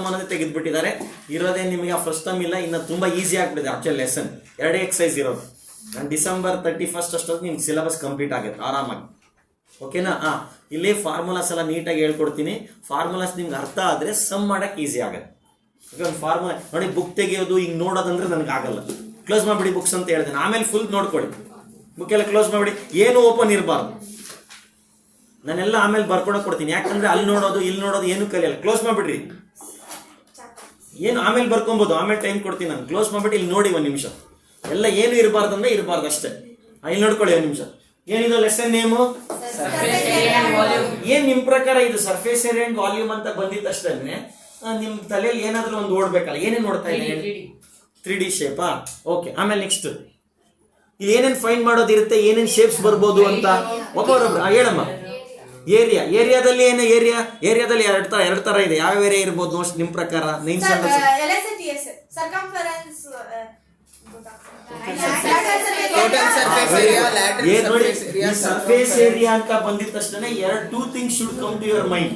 ಅನ್ನೋದೇ ತೆಗೆದುಬಿಟ್ಟಿದ್ದಾರೆ. ಇರೋದೇ ನಿಮಗೆ ಫಸ್ಟ್ ಟೈಮ್ ಇಲ್ಲ, ಇನ್ನು ತುಂಬಾ ಈಸಿ ಆಗ್ಬಿಟ್ಟಿದೆ ಆಕ್ಚುಲ್ ಲೆಸನ್. 2 ಎಕ್ಸಸೈಸ್ ಇರೋದು. ನಾನು December 31 ಅಷ್ಟೊತ್ತು ನಿಮ್ಗೆ ಸಿಲೆಬಸ್ ಕಂಪ್ಲೀಟ್ ಆಗುತ್ತೆ ಆರಾಮಾಗಿ. ಓಕೆನಾ? ಇಲ್ಲಿ ಫಾರ್ಮುಲಾಸ್ ಎಲ್ಲ ನೀಟಾಗಿ ಹೇಳ್ಕೊಡ್ತೀನಿ. ಫಾರ್ಮುಲಾಸ್ ನಿಮ್ಗೆ ಅರ್ಥ ಆದ್ರೆ ಸಮ್ ಮಾಡಕ್ ಈಸಿ ಆಗುತ್ತೆ. ಒಂದು ಫಾರ್ಮುಲಾ ನೋಡಿ, ಬುಕ್ ತೆಗೆಯೋದು ಹಿಂಗೆ ನೋಡೋದಂದ್ರೆ ನನಗೆ ಆಗಲ್ಲ. ಕ್ಲೋಸ್ ಮಾಡಿಬಿಡಿ ಬುಕ್ಸ್ ಅಂತ ಹೇಳ್ತೇನೆ. ಆಮೇಲೆ ಫುಲ್ ನೋಡ್ಕೊಳ್ಳಿ, ಬುಕ್ ಎಲ್ಲ ಕ್ಲೋಸ್ ಮಾಡಿಬಿಡಿ, ಏನು ಓಪನ್ ಇರಬಾರ್ದು. ನಾನೆಲ್ಲ ಆಮೇಲೆ ಬರ್ಕೊಡಕ್ ಕೊಡ್ತೀನಿ, ಯಾಕಂದ್ರೆ ಅಲ್ಲಿ ನೋಡೋದು ಇಲ್ಲಿ ನೋಡೋದು ಏನು ಕಲಿಯಲ್ಲ. ಕ್ಲೋಸ್ ಮಾಡಿಬಿಡ್ರಿ, ಏನು ಆಮೇಲೆ ಬರ್ಕೊಬೋದು, ಆಮೇಲೆ ಟೈಮ್ ಕೊಡ್ತೀನಿ ನಾನು. ಕ್ಲೋಸ್ ಮಾಡ್ಬಿಟ್ಟು ಇಲ್ಲಿ ನೋಡಿ 1 ನಿಮಿಷ. ಎಲ್ಲ ಏನು ಇರಬಾರ್ದು ಅಂದ್ರೆ ಇರಬಾರ್ದು ಅಷ್ಟೇ. ಇಲ್ಲಿ ನೋಡ್ಕೊಳ್ಳಿ 1 ನಿಮಿಷ. ಏನಿದು ಲೆಸನ್ ನೇಮು? ಏನ್ ನಿಮ್ ಪ್ರಕಾರ ಇದು ಸರ್ಫೇಸ್ ಏರಿಯಾ ಅಂಡ್ ವಾಲ್ಯೂಮ್ ಅಂತ ಬಂದಿತ್ತಷ್ಟೇ ನಿಮ್ ತಲೆಯಲ್ಲಿ ಏನಾದ್ರೂ ಒಂದು ಓಡ್ಬೇಕಲ್ಲ? ಏನೇನ್ ನೋಡ್ತಾ ಇದೆ? 3D ಶೇಪಾ? ಓಕೆ. ಆಮೇಲೆ ನೆಕ್ಸ್ಟ್ ಇಲ್ಲಿ ಏನೇನ್ ಫೈಂಡ್ ಮಾಡೋದಿರುತ್ತೆ, ಏನೇನ್ ಶೇಪ್ಸ್ ಬರ್ಬೋದು ಅಂತ ಒಬ್ಬೊಬ್ಬರು ಹೇಳಮ್ಮ. ಏರಿಯಾದಲ್ಲಿ ಏನು ಏರಿಯಾದಲ್ಲಿ ಎರಡು ತರ ಇದೆ. ಯಾವ ಏರಿಯಾ ಇರ್ಬೋದು ನಿಮ್ ಪ್ರಕಾರ? ಸರ್ಫೇಸ್ ಏರಿಯಾ ಅಂತ ಬಂದಿದ ತಕ್ಷಣ 2 things should come to your mind.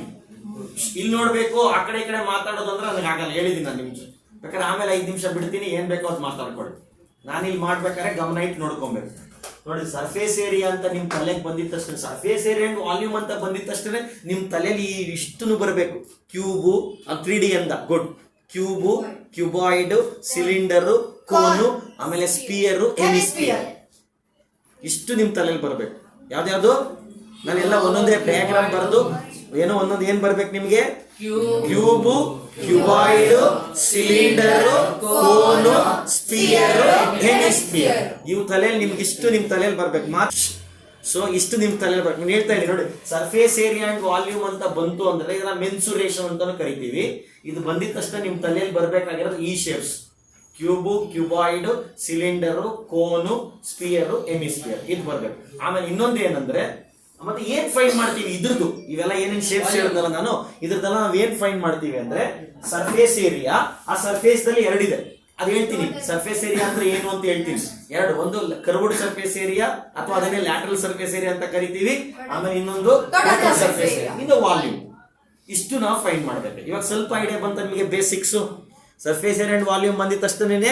ಇಲ್ಲಿ ನೋಡ್ಬೇಕು, ಆ ಕಡೆ ಈ ಕಡೆ ಮಾತಾಡೋದಂದ್ರೆ ನನಗೆ ಆಗಲ್ಲ. ಹೇಳಿದೀನಿ ನಾನು ನಿಮಿಷ, ಬೇಕಾದ್ರೆ ಆಮೇಲೆ 5 ನಿಮಿಷ ಬಿಡ್ತೀನಿ, ಏನ್ ಬೇಕೋ ಅದು ಮಾತಾಡ್ಕೊಳ್ಳಿ. ನಾನು ಇಲ್ಲಿ ಮಾಡ್ಬೇಕಾದ್ರೆ ಗಮನ ಇಟ್ಟು ನೋಡ್ಕೊಬೇಕು. ನೋಡಿ, ಸರ್ಫೇಸ್ ಏರಿಯಾ ಅಂತ ನಿಮ್ ತಲೆಗೆ ಬಂದಿದ ತಕ್ಷಣ, ಸರ್ಫೇಸ್ ಏರಿಯಾ ಅಂಡ್ ವಾಲ್ಯೂಮ್ ಅಂತ ಬಂದಿದ ತಕ್ಷಣ ನಿಮ್ ತಲೆಯಲ್ಲಿ ಇಷ್ಟನ್ನು ಬರಬೇಕು. ಕ್ಯೂಬು 3D ಅಂದ, ಗುಡ್. ಕ್ಯೂಬು, ಕ್ಯೂಬಾಯ್ಡ್, ಸಿಲಿಂಡರು, ಕೋನು, ಆಮೇಲೆ ಸ್ಪಿಯರು, ಹೆಮಿಸ್ಪಿಯರ್, ಇಷ್ಟು ನಿಮ್ ತಲೆಯಲ್ಲಿ ಬರಬೇಕು. ಯಾವ್ದ್ಯಾವ್ದು? ನಾನೆಲ್ಲ ಒಂದೊಂದೇ ಡಯಾಗ್ರಾಮ್ ಬರೆದು ಏನೋ ಒಂದೊಂದು ಏನ್ ಬರ್ಬೇಕು ನಿಮ್ಗೆ? Cube, cuboid, cylinder, cone, sphere, hemisphere. ಇವು ತಲೆಯಲ್ಲಿ ನಿಮ್ಗೆ ಇಷ್ಟು ನಿಮ್ ತಲೆಯಲ್ಲಿ ಬರ್ಬೇಕು. ಸೊ ಇಷ್ಟು ನಿಮ್ ತಲೆಯಲ್ಲಿ ಬರ್ಬೇಕು. ನೀವು ಹೇಳ್ತಾ ಇದ್ದೀನಿ ನೋಡಿ, ಸರ್ಫೇಸ್ ಏರಿಯಾ ಅಂಡ್ ವಾಲ್ಯೂಮ್ ಅಂತ ಬಂತು ಅಂದ್ರೆ ಇದನ್ನ ಮೆನ್ಸುರೇಷನ್ ಅಂತಾನು ಕರಿತೀವಿ. ಇದು ಬಂದಿದ ತಕ್ಷಣ ನಿಮ್ ತಲೆಯಲ್ಲಿ ಬರ್ಬೇಕಾಗಿರೋದು ಈ shapes: cube, cuboid, cylinder, cone, sphere, hemisphere. ಇದು ಬರ್ಬೇಕು. ಆಮೇಲೆ ಇನ್ನೊಂದು ಏನಂದ್ರೆ, ಮತ್ತೆ ಏನ್ ಫೈಂಡ್ ಮಾಡ್ತೀವಿ ಇದ್ರದ್ದು? ಇವೆಲ್ಲ ಏನೇನ್ ಶೇಪ್ಸ್ ಹೇಳಿದ್ನಲ್ಲ ನಾನು, ಇದ್ರದ್ದೆಲ್ಲ ನಾವ್ ಏನ್ ಫೈಂಡ್ ಮಾಡ್ತೀವಿ ಅಂದ್ರೆ ಸರ್ಫೇಸ್ ಏರಿಯಾ. ಆ ಸರ್ಫೇಸ್ ದಲ್ಲಿ 2 ಇದೆ, ಅದು ಹೇಳ್ತೀನಿ. ಸರ್ಫೇಸ್ ಏರಿಯಾ ಅಂದ್ರೆ ಏನು ಅಂತ ಹೇಳ್ತೀನಿ. 2, ಒಂದು ಕರ್ವ್ಡ್ ಸರ್ಫೇಸ್ ಏರಿಯಾ ಅಥವಾ ಅದನ್ನೇ ಲ್ಯಾಟರಲ್ ಸರ್ಫೇಸ್ ಏರಿಯಾ ಅಂತ ಕರಿತೀವಿ. ಆಮೇಲೆ ಇನ್ನೊಂದು ಸರ್ಫೇಸ್ ಏರಿಯಾ, ಇದು ವಾಲ್ಯೂಮ್. ಇಷ್ಟು ನಾವು ಫೈಂಡ್ ಮಾಡ್ಬೇಕು. ಇವಾಗ ಸ್ವಲ್ಪ ಐಡಿಯಾ ಬಂತ ನಿಮಗೆ basics. Surface area and volume ಬಂದಿದ ತಕ್ಷಣನೇ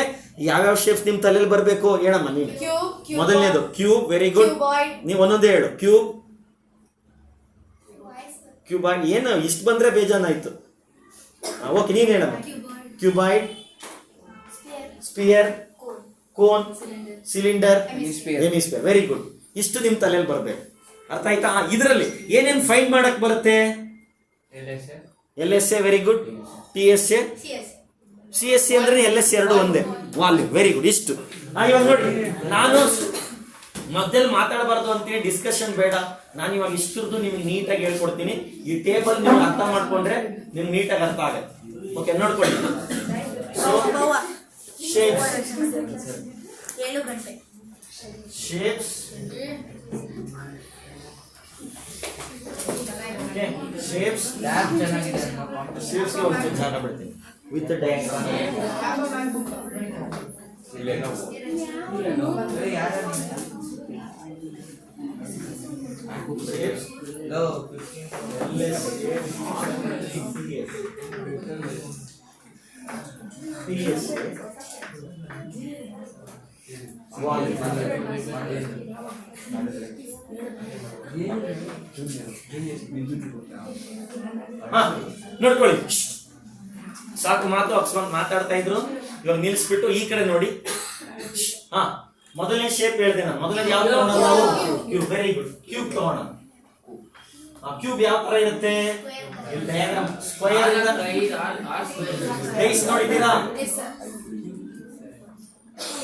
ಯಾವ್ಯಾವ ಶೇಪ್ಸ್ ನಿಮ್ ತಲೆಯಲ್ಲಿ ಬರಬೇಕು ಹೇಳಮ್ಮ ನೀನು. ಮೊದಲನೇದು ಕ್ಯೂಬ್, ವೆರಿ ಗುಡ್. ನೀವು ಒಂದೊಂದೇ ಹೇಳು. ಕ್ಯೂಬಾಯ್ಡ್ ಏನು ಇಷ್ಟು ಬಂದ್ರೆ ಬೇಜಾನಾಯ್ತು. ಓಕೆ, ನೀನ್ ಹೇಳಮ್ಮ. Cuboid, sphere, cone, cylinder, hemisphere. Very good. ಇಷ್ಟು ನಿಮ್ ತಲೆಯಲ್ಲಿ ಬರ್ಬೇಕು. ಅರ್ಥ ಆಯ್ತಾ? ಇದರಲ್ಲಿ ಏನೇನ್ ಫೈಂಡ್ ಮಾಡಕ್ ಬರುತ್ತೆ? LSA, very good. TSA, CSA ಅಂದ್ರೆ LSA 2 ಒಂದೇ. Volume, very good. ಇಷ್ಟು ಇವಾಗ ನೋಡಿ, ನಾನು ಮಧ್ಯದಲ್ಲಿ ಮಾತಾಡಬಾರ್ದು ಅಂತೇಳಿ ಡಿಸ್ಕಷನ್ ಬೇಡ. ನಾನು ಇವಾಗ ಇಷ್ಟರದ್ದು ನಿಮ್ಗೆ ನೀಟಾಗಿ ಹೇಳ್ಕೊಡ್ತೀನಿ. ಈ ಟೇಬಲ್ ನೀವು ಅರ್ಥ ಮಾಡ್ಕೊಂಡ್ರೆ ನಿಮ್ಗೆ ನೀಟಾಗಿ ಅರ್ಥ ಆಗುತ್ತೆ. ಓಕೆ, ನೋಡ್ಕೊಳ್ಳಿ. So shapes, shapes, shapes, shapes ಗೆ ಒಂದು ಜಾಗ ಬಿಡ್ತೀನಿ ವಿತ್ ಡಯಾಗ್ರಾಮ್. Shapes, ನೋಡ್ಕೊಳ್ಳಿ. ಸಾಕು ಮಾತು ಅಪ್ಸ್ಕೊಂಡು ಮಾತಾಡ್ತಾ ಇದ್ರು. ಇವಾಗ ನಿಲ್ಸ್ಬಿಟ್ಟು ಈ ಕಡೆ ನೋಡಿ. ಮೊದಲನೇ ಶೇಪ್ ಹೇಳಿದೆ ನಾನು. ಮೊದಲನೇ ಯಾವ್ದು ತಗೋಣ ನಾವು? ಕ್ಯೂಬ್. Very good. ಕ್ಯೂಬ್ ತಗೋಣ. ಕ್ಯೂಬ್ ಯಾವ ತರ ಇರುತ್ತೆ? ಡಯಾಗ್ರಾಮ್ ಸ್ಕ್ವೇರ್ ಡೈಸ್ ನೋಡಿದ್ದೀರಾ?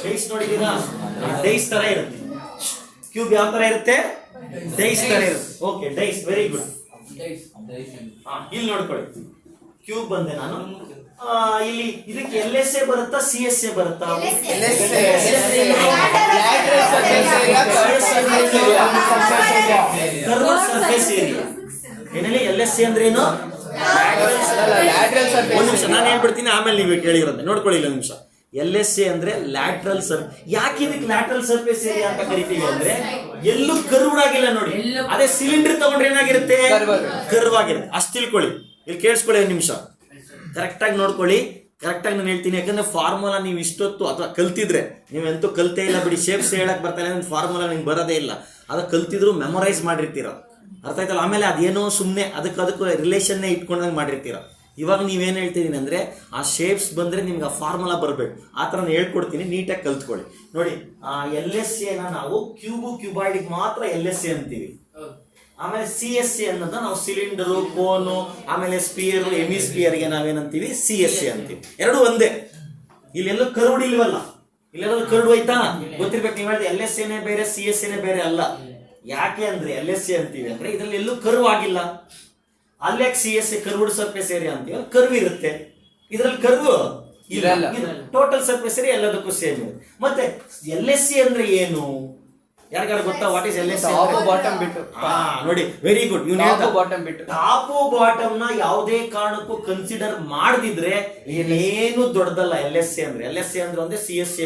ಡೈಸ್ ನೋಡಿದ್ದೀರಾ? ಡೈಸ್ ತರ ಇರುತ್ತೆ. ಕ್ಯೂಬ್ ಯಾವ ತರ ಇರುತ್ತೆ? ಡೈಸ್ ತರ ಇರುತ್ತೆ. Okay, dice. Very good. ಇಲ್ಲಿ ನೋಡ್ಕೊಳ್ಳಿ. ಕ್ಯೂಬ್ ಬಂದೆ ನಾನು. ಇಲ್ಲಿ ಇದಕ್ಕೆ LSA ಬರುತ್ತಾ CSA ಬರುತ್ತಾ? ಸರ್ಫೇಸ್ ಏರಿಯಾ ಏನಲ್ಲಿ LSA ಅಂದ್ರೆ ಏನು? ಒಂದು ನಿಮಿಷ ನಾನು ಹೇಳ್ಬಿಡ್ತೀನಿ, ಆಮೇಲೆ ನೀವು ಕೇಳಿರೋದು ನೋಡ್ಕೊಳ್ಳಿ. ಒಂದು ನಿಮಿಷ. LSA ಅಂದ್ರೆ ಲ್ಯಾಟ್ರಲ್ ಯಾಕೆ ಇದಕ್ಕೆ ಲ್ಯಾಟ್ರಲ್ ಸರ್ಫೇಸ್ ಏರಿಯಾ ಅಂತ ಕರಿತೀವಿ ಅಂದ್ರೆ ಎಲ್ಲೂ ಕರ್ವ್ಡ್ ಆಗಿಲ್ಲ ನೋಡಿ. ಅದೇ ಸಿಲಿಂಡರ್ ತಗೊಂಡ್ರೆ ಏನಾಗಿರುತ್ತೆ? ಕರ್ವ್ ಆಗಿರುತ್ತೆ. ಅಷ್ಟು ತಿಳ್ಕೊಳ್ಳಿ. ಇಲ್ಲಿ ಕೇಳಿಸ್ಕೊಳ್ಳಿ ಒಂದು ನಿಮಿಷ. ಕರೆಕ್ಟಾಗಿ ನೋಡ್ಕೊಳ್ಳಿ. ಕರೆಕ್ಟಾಗಿ ನಾನು ಹೇಳ್ತೀನಿ, ಯಾಕಂದ್ರೆ ಫಾರ್ಮುಲಾ ನೀವು ಇಷ್ಟೊತ್ತು ಅಥವಾ ಕಲ್ತಿದ್ರೆ, ನೀವೆಂತೂ ಕಲ್ತೇ ಇಲ್ಲ ಬಿಡಿ, ಶೇಪ್ಸ್ ಹೇಳಕ್ ಬರ್ತಾ ಇಲ್ಲ, ಫಾರ್ಮುಲಾ ನಿಮ್ಗೆ ಬರೋದೇ ಇಲ್ಲ, ಅದು ಕಲ್ತಿದ್ರು ಮೆಮೊರೈಸ್ ಮಾಡಿರ್ತೀರ, ಅರ್ಥ ಆಯ್ತಲ್ಲ. ಆಮೇಲೆ ಅದೇನೋ ಸುಮ್ಮನೆ ಅದಕ್ಕೂ ರಿಲೇಷನ್ನೇ ಇಟ್ಕೊಂಡಂಗೆ ಮಾಡಿರ್ತೀರ. ಇವಾಗ ನೀವೇನು ಹೇಳ್ತಿದ್ದೀನಿ ಅಂದರೆ, ಆ ಶೇಪ್ಸ್ ಬಂದರೆ ನಿಮ್ಗೆ ಆ ಫಾರ್ಮುಲಾ ಬರಬೇಕು, ಆ ಥರ ನಾನು ಹೇಳ್ಕೊಡ್ತೀನಿ, ನೀಟಾಗಿ ಕಲ್ತ್ಕೊಳ್ಳಿ. ನೋಡಿ, LSA ನಾವು ಕ್ಯೂಬಾಯ್ಡಿಗೆ ಮಾತ್ರ LSA ಅಂತೀವಿ. ಆಮೇಲೆ CSA ಅನ್ನೋದು ನಾವು ಸಿಲಿಂಡರು, ಕೋನು, ಆಮೇಲೆ ಸ್ಪಿಯರ್, ಎಮಿಸ್ಪಿಯರ್ಗೆ ನಾವೇನಂತೀವಿ CSA ಅಂತೀವಿ. ಎರಡು ಒಂದೇ. ಇಲ್ಲೆಲ್ಲೂ ಕರ್ವ್ಡ್ ಇಲ್ವಲ್ಲ, ಇಲ್ಲೆಲ್ಲ ಕರ್ವ್ಡ್ ಹೋಯ್ತಾ ಗೊತ್ತಿರ್ಬೇಕು. ನೀವು ಹೇಳಿದ್ರೆ LSAನೇ ಬೇರೆ, CSAನೇ ಬೇರೆ ಅಲ್ಲ. ಯಾಕೆ ಅಂದ್ರೆ LSA ಅಂತೀವಿ ಅಂದ್ರೆ ಇದ್ರಲ್ಲಿ ಎಲ್ಲೂ ಕರ್ವ್ ಆಗಿಲ್ಲ. ಅಲ್ಲೇ CSA ಕರ್ವ್ಡ್ ಸರ್ಫೇಸ್ ಏರಿಯಾ ಅಂತೀವಿ, ಕರ್ವ್ ಇರುತ್ತೆ. ಇದ್ರಲ್ಲಿ ಕರ್ವ್ ಇಲ್ಲ, ಟೋಟಲ್ ಸರ್ಫೇಸ್ ಏರಿಯಾ ಎಲ್ಲದಕ್ಕೂ ಸೇಮ್ ಇದೆ. ಮತ್ತೆ LSA ಅಂದ್ರೆ ಏನು, ಯಾರಿಗಾರು ಗೊತ್ತಾ? What is LSA? ಬಾಟಮ್ ಬಿಟ್ಟು. ನೋಡಿ, ವೆರಿ ಗುಡ್. ಬಾಟಮ್ ಬಿಟ್ಟು ಟಾಪು ಬಾಟಮ್ ನ ಯಾವುದೇ ಕಾರಣಕ್ಕೂ ಕನ್ಸಿಡರ್ ಮಾಡದಿದ್ರೆ ಏನೇನು ದೊಡ್ಡದಲ್ಲ LSA ಅಂದ್ರೆ. LSA ಅಂದ್ರೆ ಒಂದೇ, CSA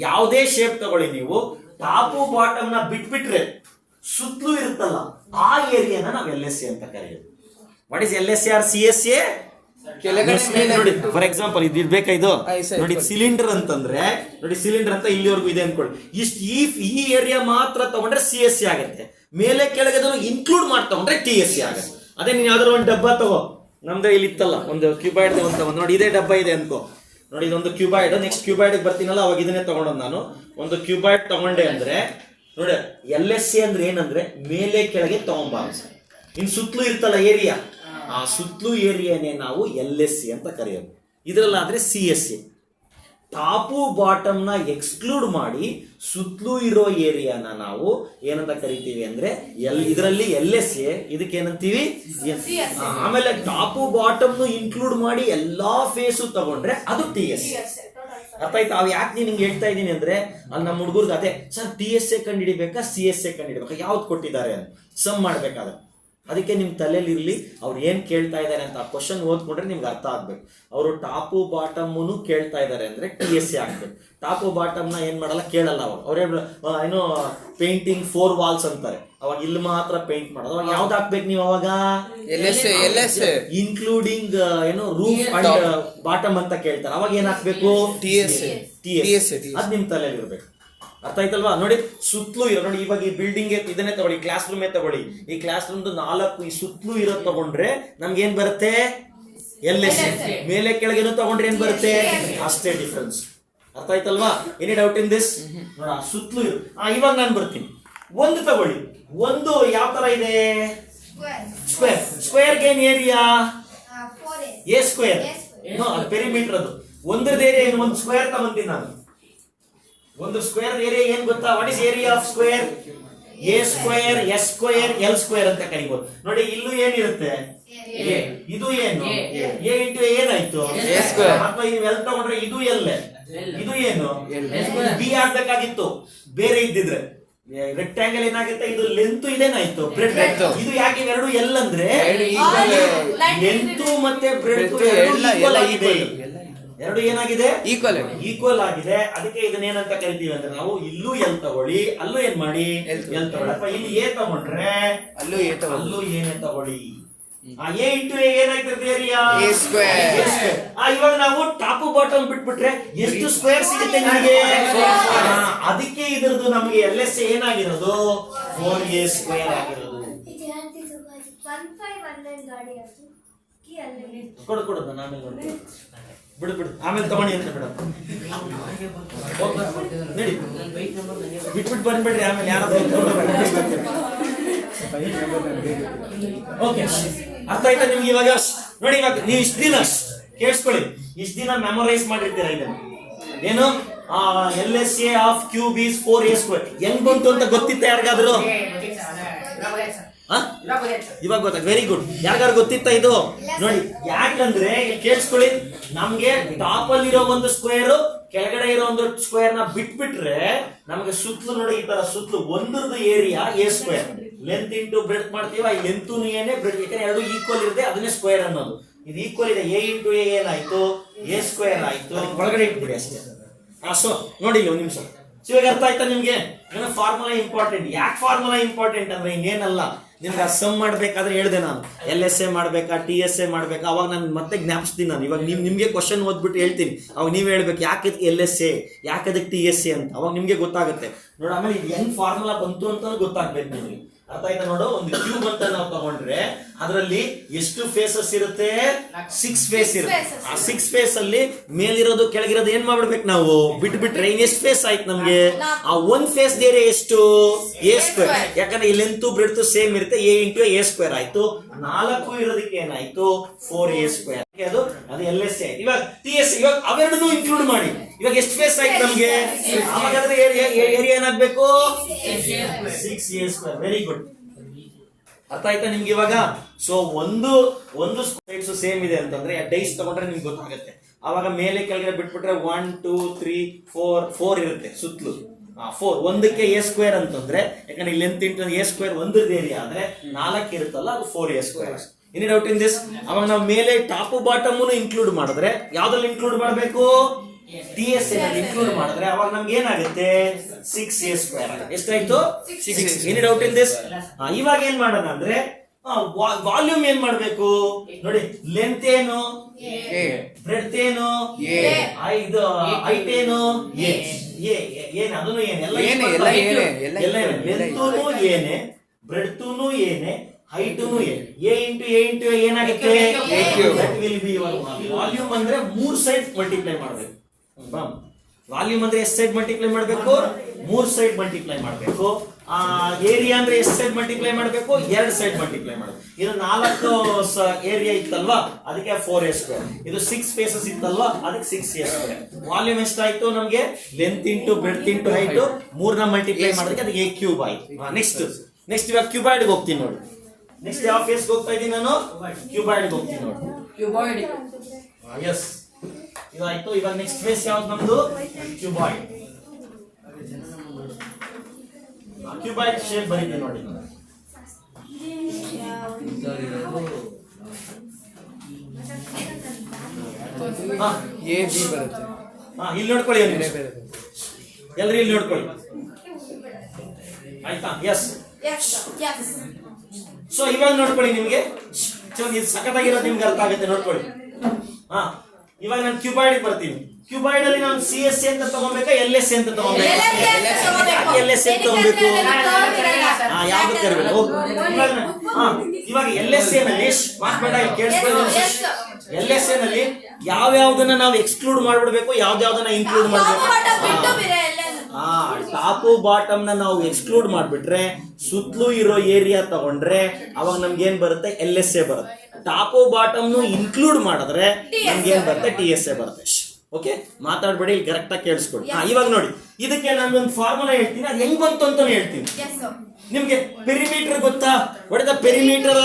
ಯಾವುದೇ ಶೇಪ್ ತಗೊಳ್ಳಿ ನೀವು, ಟಾಪು ಬಾಟಮ್ ನ ಬಿಟ್ಬಿಟ್ರೆ ಸುತ್ತಲೂ ಇರುತ್ತಲ್ಲ ಆ ಏರಿಯಾನ ನಾವು LSA ಅಂತ ಕರೆಯೋದು. What is LSA or CSA? ನೋಡಿ, ಫಾರ್ ಎಕ್ಸಾಂಪಲ್ ಇದು ಇರ್ಬೇಕಾ, ಇದು ನೋಡಿ ಸಿಲಿಂಡರ್ ಅಂತಂದ್ರೆ, ನೋಡಿ ಸಿಲಿಂಡರ್ ಅಂತ ಇಲ್ಲಿವರೆಗೂ ಇದೆ ಅನ್ಕೊಳ್ಳಿ. ಈ ಏರಿಯಾ ಮಾತ್ರ ತಗೊಂಡ್ರೆ CSA ಆಗುತ್ತೆ, ಮೇಲೆ ಕೆಳಗೆ ಇನ್ಕ್ಲೂಡ್ ಮಾಡಿ ತಗೊಂಡ್ರೆ TSA ಆಗುತ್ತೆ. ಅದೇ ನೀನ್ ಯಾವ್ದಾದ್ರು ಒಂದು ಡಬ್ಬ ತಗೋ, ನಮ್ದು ಇಲ್ಲಿ ಇತ್ತಲ್ಲ ಒಂದು ಕ್ಯೂಬಾಯ್ಡ್ ಒಂದು, ನೋಡಿ ಇದೇ ಡಬ್ಬ ಇದೆ ಅನ್ಕೋ, ನೋಡಿ ಇದೊಂದು ಕ್ಯೂಬಾಯ್ಡ್, ನೆಕ್ಸ್ಟ್ ಕ್ಯೂಬಾಯ್ಡ್ ಬರ್ತೀನಲ್ಲ ಅವಾಗ ಇದನ್ನೇ ತಗೊಂಡೋದು ನಾನು. ಒಂದು ಕ್ಯೂಬಾಯ್ಡ್ ತಗೊಂಡೆ ಅಂದ್ರೆ ನೋಡಿ, LSA ಅಂದ್ರೆ ಏನಂದ್ರೆ ಮೇಲೆ ಕೆಳಗೆ ತಗೊಂಬಾರ್ದು. ಇನ್ ಸುತ್ತಲೂ ಇರ್ತಲ್ಲ ಏರಿಯಾ, ಆ ಸುತ್ತಲೂ ಏರಿಯಾನೇ ನಾವು LSA ಅಂತ ಕರೆಯೋದು. ಇದರಲ್ಲಾದ್ರೆ CSA. ಟಾಪು ಬಾಟಮ್ ನ ಎಕ್ಸ್ಕ್ಲೂಡ್ ಮಾಡಿ ಸುತ್ತಲೂ ಇರೋ ಏರಿಯಾನ ನಾವು ಏನಂತ ಕರಿತೀವಿ ಅಂದ್ರೆ ಇದರಲ್ಲಿ LSA, ಇದಕ್ಕೆ ಏನಂತೀವಿ. ಆಮೇಲೆ ಟಾಪು ಬಾಟಮ್ ಇನ್ಕ್ಲೂಡ್ ಮಾಡಿ ಎಲ್ಲಾ ಫೇಸು ತಗೊಂಡ್ರೆ ಅದು TSA. ಅರ್ಥ ಆಯ್ತಾ? ಅವ್ ಯಾಕೆ ನಿನ್ಗೆ ಹೇಳ್ತಾ ಇದ್ದೀನಿ ಅಂದ್ರೆ, ಅಲ್ಲಿ ನಮ್ಮ ಹುಡುಗರ್ಗೆ ಅದೇ ಸರ್ TSA ಕಂಡು ಹಿಡಿಬೇಕಾ CSA ಕಂಡು ಹಿಡಿಬೇಕಾ, ಯಾವ್ದು ಕೊಟ್ಟಿದ್ದಾರೆ ಅಂತ ಸಮ್ ಮಾಡ್ಬೇಕಾದ್ರೆ. ಅದಕ್ಕೆ ನಿಮ್ ತಲೆಯಲ್ಲಿ ಇರ್ಲಿ, ಅವ್ರು ಏನ್ ಕೇಳ್ತಾ ಇದ್ದಾರೆ ಅಂತ ಆ ಕ್ವಶನ್ ಓದ್ಕೊಂಡ್ರೆ ನಿಮ್ಗೆ ಅರ್ಥ ಆಗ್ಬೇಕು. ಅವರು ಟಾಪು ಬಾಟಮ್ನು ಕೇಳ್ತಾ ಇದ್ದಾರೆ ಅಂದ್ರೆ TSA ಆಗ್ಬೇಕು. ಟಾಪು ಬಾಟಮ್ ನ ಏನ್ ಮಾಡಲ್ಲ, ಕೇಳಲ್ಲ. ಅವ್ರೇ ಏನೋ ಪೇಂಟಿಂಗ್ 4 ವಾಲ್ಸ್ ಅಂತಾರೆ, ಅವಾಗ ಇಲ್ಲಿ ಮಾತ್ರ ಪೇಂಟ್ ಮಾಡೋದು. ಅವಾಗ ಯಾವ್ದು ಹಾಕ್ಬೇಕು ನೀವು? ಅವಾಗ ಇನ್ಕ್ಲೂಡಿಂಗ್ ಏನೋ ರೂಫ್ ಅಂಡ್ ಬಾಟಮ್ ಅಂತ ಕೇಳ್ತಾರೆ, ಅವಾಗ ಏನ್ ಹಾಕ್ಬೇಕು? TSA. ಅದ್ ನಿಮ್ ತಲೆಯಲ್ಲಿ ಇರ್ಬೇಕು. ಅರ್ಥ ಆಯ್ತಲ್ವಾ? ನೋಡಿ, ಸುತ್ತಲೂ ಇರೋ, ನೋಡಿ ಇವಾಗ ಈ ಬಿಲ್ಡಿಂಗ್ ಇದನ್ನೇ ತಗೊಳ್ಳಿ, ಕ್ಲಾಸ್ ರೂಮ್ ತಗೊಳ್ಳಿ. ಈ ಕ್ಲಾಸ್ ರೂಮ್ 4 ಈ ಸುತ್ತಲೂ ಇರೋ ತಗೊಂಡ್ರೆ ನಮ್ಗೆ ಏನ್ ಬರುತ್ತೆ? LSA. ಮೇಲೆ ಕೆಳಗೇನು ತಗೊಂಡ್ರೆ ಏನ್ ಬರುತ್ತೆ? ಅಷ್ಟೇ ಡಿಫ್ರೆನ್ಸ್. ಅರ್ಥ ಆಯ್ತಲ್ವಾ? Any doubt in this? ನೋಡ, ಸುತ್ತಲೂ ಇರೋ. ಇವಾಗ ನಾನು ಬರ್ತೀನಿ. ಒಂದು ತಗೊಳ್ಳಿ, ಒಂದು ಯಾವ ತರ ಇದೆ? Square. Square gain area A square. Perimeter ಅದು ಒಂದ್ರದ್ದು ಏರಿಯಾ ಏನು? ಒಂದು ಸ್ಕ್ವೇರ್ ತಗೊಂತೀನಿ ನಾನು. ಒಂದು ಸ್ಕ್ವೇರ್ ಏರಿಯಾ ಏನ್ ಗೊತ್ತಾ? What is area of square? A square, S square, L square ಅಂತ ಕರಿಬಹುದು. ನೋಡಿ, ಇಲ್ಲೂ ಏನಿರುತ್ತೆ? ಇದು ಏನು? A ಇಂಟು ಏನಾಯ್ತು? ಅಥವಾ ನೀವು L ತಗೊಂಡ್ರೆ ಇದು L, ಇದು ಏನು? B ಆಗ್ಬೇಕಾಗಿತ್ತು ಬೇರೆ ಇದ್ದಿದ್ರೆ. ರೆಕ್ಟ್ಯಾಂಗಲ್ ಏನಾಗುತ್ತೆ? ಇದು ಲೆಂತ್ ಇದೇನಾಯ್ತು? ಬ್ರೆಡ್. ಇದು ಯಾಕೆ ಎರಡು L ಅಂದ್ರೆ ಲೆಂತ್ ಮತ್ತೆ ಬ್ರೆಡ್ ಎರಡು ಏನಾಗಿದೆ? ಈಕ್ವಲ್ ಆಗಿದೆ. ಅದಕ್ಕೆ ಇದನ್ನ ಏನಂತ ಕರಿತೀವಿ ಅಂದ್ರೆ ನಾವು ಇಲ್ಲೂ L ತಗೊಳ್ಳಿ, ಅಲ್ಲೂ ಏನ್ ಮಾಡಿ L ತಗೊಳ್ಳಿ. ಅಥವಾ ಇಲ್ಲಿ A ತಗೊಂಡ್ರೆ ಅಲ್ಲೂ ಏನೇ ತಗೊಳ್ಳಿ. A ಇಂಟು A ಏನಾಗ್ತದೆ? Area A square. ಇವಾಗ ನಾವು ಟಾಪ್ ಬಾಟಮ್ ಬಿಟ್ಬಿಟ್ರೆ ಎಷ್ಟು ಸ್ಕ್ವೇರ್ ಸಿಗುತ್ತೆ ನಿಮಗೆ? ಅದಕ್ಕೆ ಇದ್ರದ್ದು ನಮಗೆ LSA ಏನಾಗಿರೋದು? 4A ಸ್ಕ್ವೇರ್ ಆಗಿರೋದು. ಕೊಡು ನಾನು ಬಿಡು ಆಮೇಲೆ ತಗೊಂಡಿ ಅಂತ ಬಿಡ. ನಡಿ, ಬಿಟ್ಬಿಟ್ಟು ಬಂದ್ಬಿಡ್ರಿ, ಆಮೇಲೆ ಯಾರಾದ್ರೂ. ಓಕೆ, ಅರ್ಥ ಆಯ್ತಾ ನಿಮ್ಗೆ? ಇವಾಗ ನೋಡಿ, ಇವಾಗ ನೀವು ಇಷ್ಟ ದಿನ ಕೇಳಿಸ್ಕೊಳ್ಳಿ, ಇಷ್ಟ ದಿನ ಮೆಮೊರೈಸ್ ಮಾಡಿರ್ತೀರಾ ಇದನ್ನ. ಏನು? LSA of cube is 4A square. ಹೆಂಗ್ ಬಂತು ಅಂತ ಗೊತ್ತಿತ್ತ ಯಾರಿಗಾದ್ರು? ಇವಾಗ ಗೊತ್ತಾಗ. Very good. ಯಾರಿಗಾರು ಗೊತ್ತಿತ್ತ ಇದು? ನೋಡಿ, ಯಾಕಂದ್ರೆ ಕೇಳಿಸ್ಕೊಳ್ಳಿ, ನಮ್ಗೆ ಟಾಪ್ ಅಲ್ಲಿರೋ ಒಂದು ಸ್ಕ್ವೇರ್, ಕೆಳಗಡೆ ಇರೋ ಒಂದು ಸ್ಕ್ವೇರ್ ನ ಬಿಟ್ಬಿಟ್ರೆ ನಮಗೆ ಸುತ್ತಲೂ ನೋಡಿ ಈ ತರ ಸುತ್ತಲೂ ಒಂದ್ರದ್ದು area A square. Length into breadth ಮಾಡ್ತೀವ, ಈ ಲೆಂತ್ ಏನೇ ಬ್ರೆಡ್, ಯಾಕಂದ್ರೆ ಎರಡು ಈಕ್ವಲ್ ಇರುತ್ತೆ, ಅದನ್ನೇ ಸ್ಕ್ವೇರ್ ಅನ್ನೋದು. ಇದು ಈಕ್ವಲ್ ಇದೆ. A ಇಂಟು A ಏನಾಯ್ತು? A ಸ್ಕ್ವೇರ್ ಆಯ್ತು. ಒಳಗಡೆ ಇಟ್ಬಿಡಿ ಅಷ್ಟೇ. ಸೊ ನೋಡಿ, ಇಲ್ಲಿ ಒಂದು ನಿಮಿಷ. ಇವಾಗ ಅರ್ಥ ಆಯ್ತಾ ನಿಮ್ಗೆ? Formula important. ಯಾಕೆ ಫಾರ್ಮುಲಾ ಇಂಪಾರ್ಟೆಂಟ್ ಅಂದ್ರೆ ಇನ್ನೇನಲ್ಲ, ನಿಮ್ಗೆ ಆ ಸಮ್ ಮಾಡ್ಬೇಕಾದ್ರೆ ಹೇಳಿದೆ ನಾನು, LSA ಮಾಡ್ಬೇಕಾ TSA ಮಾಡ್ಬೇಕಾ, ಅವಾಗ ನಾನು ಮತ್ತೆ ಜ್ಞಾಪಿಸ್ತೀನಿ. ನಾನು ಇವಾಗ ನಿಮ್ಗೆ ಕ್ವಶನ್ ಓದ್ಬಿಟ್ಟು ಹೇಳ್ತೀನಿ, ಅವಾಗ ನೀವ್ ಹೇಳ್ಬೇಕು ಯಾಕೆ LSA ಯಾಕೆ ಅದಕ್ಕೆ TSA ಅಂತ, ಅವಾಗ ನಿಮ್ಗೆ ಗೊತ್ತಾಗುತ್ತೆ ನೋಡಿ. ಆಮೇಲೆ ಇದು ಹೆಂಗ್ ಫಾರ್ಮುಲಾ ಬಂತು ಅಂತ ಗೊತ್ತಾಗ್ಬೇಕು ನಿಮ್ಗೆ. ಅರ್ಥ ಆಯ್ತಾ? ನೋಡು, ಒಂದು ಕ್ಯೂಬ್ ಅಂತ ನಾವು ತಗೊಂಡ್ರೆ ಅದರಲ್ಲಿ ಎಷ್ಟು ಫೇಸಸ್ ಇರುತ್ತೆ? 6 ಫೇಸ್ ಇರುತ್ತೆ. ಆ 6 ಫೇಸ್ ಅಲ್ಲಿ ಮೇಲಿರೋದು ಕೆಳಗಿರೋದು ಏನ್ ಮಾಡ್ಬಿಡ್ಬೇಕು ನಾವು, ಬಿಟ್ಬಿಟ್ರೆ ಎಷ್ಟು ಫೇಸ್ ಆಯ್ತು ನಮ್ಗೆ? ಆ ಒಂದ್ ಫೇಸ್ ಏರಿಯಾ ಎಷ್ಟು? A². ಯಾಕಂದ್ರೆ ಈ ಲೆಂತ್ ಬ್ರೆಡ್ತ್ ಸೇಮ್ ಇರುತ್ತೆ, A ಇಂಟು A² ಆಯ್ತು. 4 ಇರೋದಕ್ಕೆ ಏನಾಯ್ತು? 4A². ಅದು LSA. ಇವಾಗ TSA, ಇವಾಗ ಅವೆರಡನ್ನೂ ಇನ್ಕ್ಲೂಡ್ ಮಾಡಿ. ಇವಾಗ ಎಷ್ಟು ಫೇಸ್ ಆಯ್ತು ನಮ್ಗೆ? ಹಾಗಾದ್ರೆ ಏರಿಯಾ ಏನಾಗ್ಬೇಕು? 6A². Very good. ಅರ್ಥ ಆಯ್ತಾ ನಿಮ್ಗೆ ಇವಾಗ? ಸೊ ಒಂದು ಸೈಡ್ಸ್ ಸೇಮ್ ಇದೆ ಅಂತಂದ್ರೆ ಡೈಸ್ ತಗೊಂಡ್ರೆ ನಿಮ್ಗೆ ಗೊತ್ತಾಗುತ್ತೆ. ಅವಾಗ ಮೇಲೆ ಕೆಳಗಡೆ ಬಿಟ್ಬಿಟ್ರೆ 1 2 3 4 ಇರುತ್ತೆ ಸುತ್ತಲೂ. 4 ಒಂದಕ್ಕೆ A² ಅಂತಂದ್ರೆ, ಯಾಕಂದ್ರೆ ಇಲ್ಲಿ ಲೆಂತ್ ಇಂಟು A² ಒಂದರದ್ದು ಏರಿಯಾ ಆದ್ರೆ 4 ಇರುತ್ತಲ್ಲ, ಅದು 4A². Any doubt in this? ಅವಾಗ ನಾವು ಮೇಲೆ ಟಾಪ್ ಬಾಟಮ್ ಇನ್ಕ್ಲೂಡ್ ಮಾಡಿದ್ರೆ ಯಾವ್ದ್ರಲ್ಲಿ ಇನ್ಕ್ಲೂಡ್ ಮಾಡಬೇಕು? TSA ನಲ್ಲಿ ಇನ್ಕ್ಲೂಡ್ ಮಾಡಿದ್ರೆ ಅವಾಗ ನಮ್ಗೆ ಏನಾಗುತ್ತೆ? 6A². ಎಷ್ಟಾಯ್ತು? 6. Any doubt in this? ಇವಾಗ ಏನ್ ಮಾಡೋಣ ಅಂದ್ರೆ ವಾಲ್ಯೂಮ್ ಏನ್ ಮಾಡ್ಬೇಕು ನೋಡಿ. ಲೆಂತ್ ಏನು? ಬ್ರೆಡ್ತ್ ಏನು? ಇದು ಹೈಟ್ ಏನು? ಏನ್ ಅದನ್ನು ಏನ್ ಎಲ್ಲ ಲೆಂತೂನು ಏನೇ, ಬ್ರೆಡ್ತೂನು ಏನೇ, ಹೈಟೂನು ಏನೇ. A ಇಂಟು ಏನಾಗುತ್ತೆ? ವಾಲ್ಯೂಮ್ ಅಂದ್ರೆ 3 ಸೈಡ್ ಮಲ್ಟಿಪ್ಲೈ ಮಾಡ್ಬೇಕು. ವಾಲ್ಯೂಮ್ ಅಂದ್ರೆ ಎಷ್ಟು ಸೈಡ್ ಮಲ್ಟಿಪ್ಲೈ ಮಾಡಬೇಕು? 3 ಸೈಡ್ ಮಲ್ಟಿಪ್ಲೈ ಮಾಡಬೇಕು. ಏರಿಯಾ ಅಂದ್ರೆ ಎಷ್ಟು ಸೈಡ್ ಮಲ್ಟಿಪ್ಲೈ ಮಾಡಬೇಕು? 2 ಸೈಡ್ ಮಲ್ಟಿಪ್ಲೈ ಮಾಡಬೇಕು. ಇದು 4 ಏರಿಯಾ ಇತ್ತಲ್ವಾ, ಅದಕ್ಕೆ 4A². ಇದು 6 ಫೇಸಸ್ ಇತ್ತಲ್ವಾ, ಅದಕ್ಕೆ 6A². ವಾಲ್ಯೂಮ್ ಎಷ್ಟಾಯ್ತು ನಮ್ಗೆ? Length into breadth into height 3ನ ಮಲ್ಟಿಪ್ಲೈ ಮಾಡಿದ್ರೆ ಅದಕ್ಕೆ A³ ಆಯ್ತು. ನೆಕ್ಸ್ಟ್ ಇವಾಗ ಕ್ಯೂಬಾಯ್ಡ್ಗೆ ಹೋಗ್ತೀನಿ ನೋಡಿ. ನೆಕ್ಸ್ಟ್ ಯಾವ ಫೇಸ್ಗೆ ಹೋಗ್ತಾ ಇದ್ದೀನಿ ನಾನು? ಕ್ಯೂಬಾಯ್ಡ್ಗೆ ಹೋಗ್ತೀನಿ ನೋಡಿ. ಎಸ್, ಇದಾಯ್ತು. ಇವಾಗ ನೆಕ್ಸ್ಟ್ ಫೇಸ್ ಯಾವ್ದು ನಮ್ದು? ಕ್ಯೂಬಾಯ್ಡ್. ಕ್ಯೂಬಾಯ್ಡ್ ಶೇಪ್ ಬರೀತೀನಿ ನೋಡಿ. ಇಲ್ಲಿ ನೋಡ್ಕೊಳ್ಳಿ, ಎಲ್ರಿ ಇಲ್ಲಿ ನೋಡ್ಕೊಳ್ಳಿ. ಆಯ್ತಾ? ಎಸ್. ಸೊ ಇವಾಗ ನೋಡ್ಕೊಳ್ಳಿ, ನಿಮ್ಗೆ ಸಖತ್ತಾಗಿರೋದು ನಿಮ್ಗೆ ಅರ್ಥ ಆಗುತ್ತೆ. ನೋಡ್ಕೊಳ್ಳಿ. ಇವಾಗ ನಾನು ಕ್ಯೂಬಾಯ್ಡ್ ಬರ್ತೀನಿ. ಕ್ಯೂಬಾಯ್ಡ್ ಅಲ್ಲಿ ನಾನು CSA ಅಂತ ತಗೋಬೇಕಾ LSA ಅಂತ ತಗೋಬೇಕಾ? LSA ಅಂತ ತಗೋಬೇಕು. ಯಾವ್ದು ಕರಿಬೇಕು? ಇವಾಗ LSA ನಲ್ಲಿ LSA ನಲ್ಲಿ ಯಾವ್ಯಾವ್ದನ್ನ ನಾವು ಎಕ್ಸ್ಕ್ಲೂಡ್ ಮಾಡ್ಬಿಡ್ಬೇಕು, ಯಾವ್ದಾವ್ದನ್ನ ಇನ್ಕ್ಲೂಡ್ ಮಾಡ್ಬೇಕು? ಟಾಪ್ ಬಾಟಮ್ ನ ನಾವು ಎಕ್ಸ್ಕ್ಲೂಡ್ ಮಾಡ್ಬಿಟ್ರೆ ಸುತ್ತಲೂ ಇರೋ ಏರಿಯಾ ತಗೊಂಡ್ರೆ ಅವಾಗ ನಮ್ಗೆ ಏನ್ ಬರುತ್ತೆ? LSA ಬರುತ್ತೆ. ಟಾಪ್ ಬಾಟಮ್ ಇನ್ಕ್ಲೂಡ್ ಮಾಡಿದ್ರೆ ನಮ್ಗೆ ಏನ್ ಬರುತ್ತೆ? TSA ಬರುತ್ತೆ. ಓಕೆ, ಮಾತಾಡ್ಬೇಡಿ, ಇಲ್ಲಿ ಕರೆಕ್ಟ್ ಆಗಿ ಕೇಳಿಸ್ಕೊಡಿ. ಇವಾಗ ನೋಡಿ, ಇದಕ್ಕೆ ನಾನೊಂದು ಫಾರ್ಮುಲಾ ಹೇಳ್ತೀನಿ, ಅದು ಹೆಂಗ್ ಬಂತು ಅಂತ ಹೇಳ್ತೀನಿ ನಿಮ್ಗೆ. ಪೆರಿಮೀಟರ್ ಗೊತ್ತಾ? What is the perimeter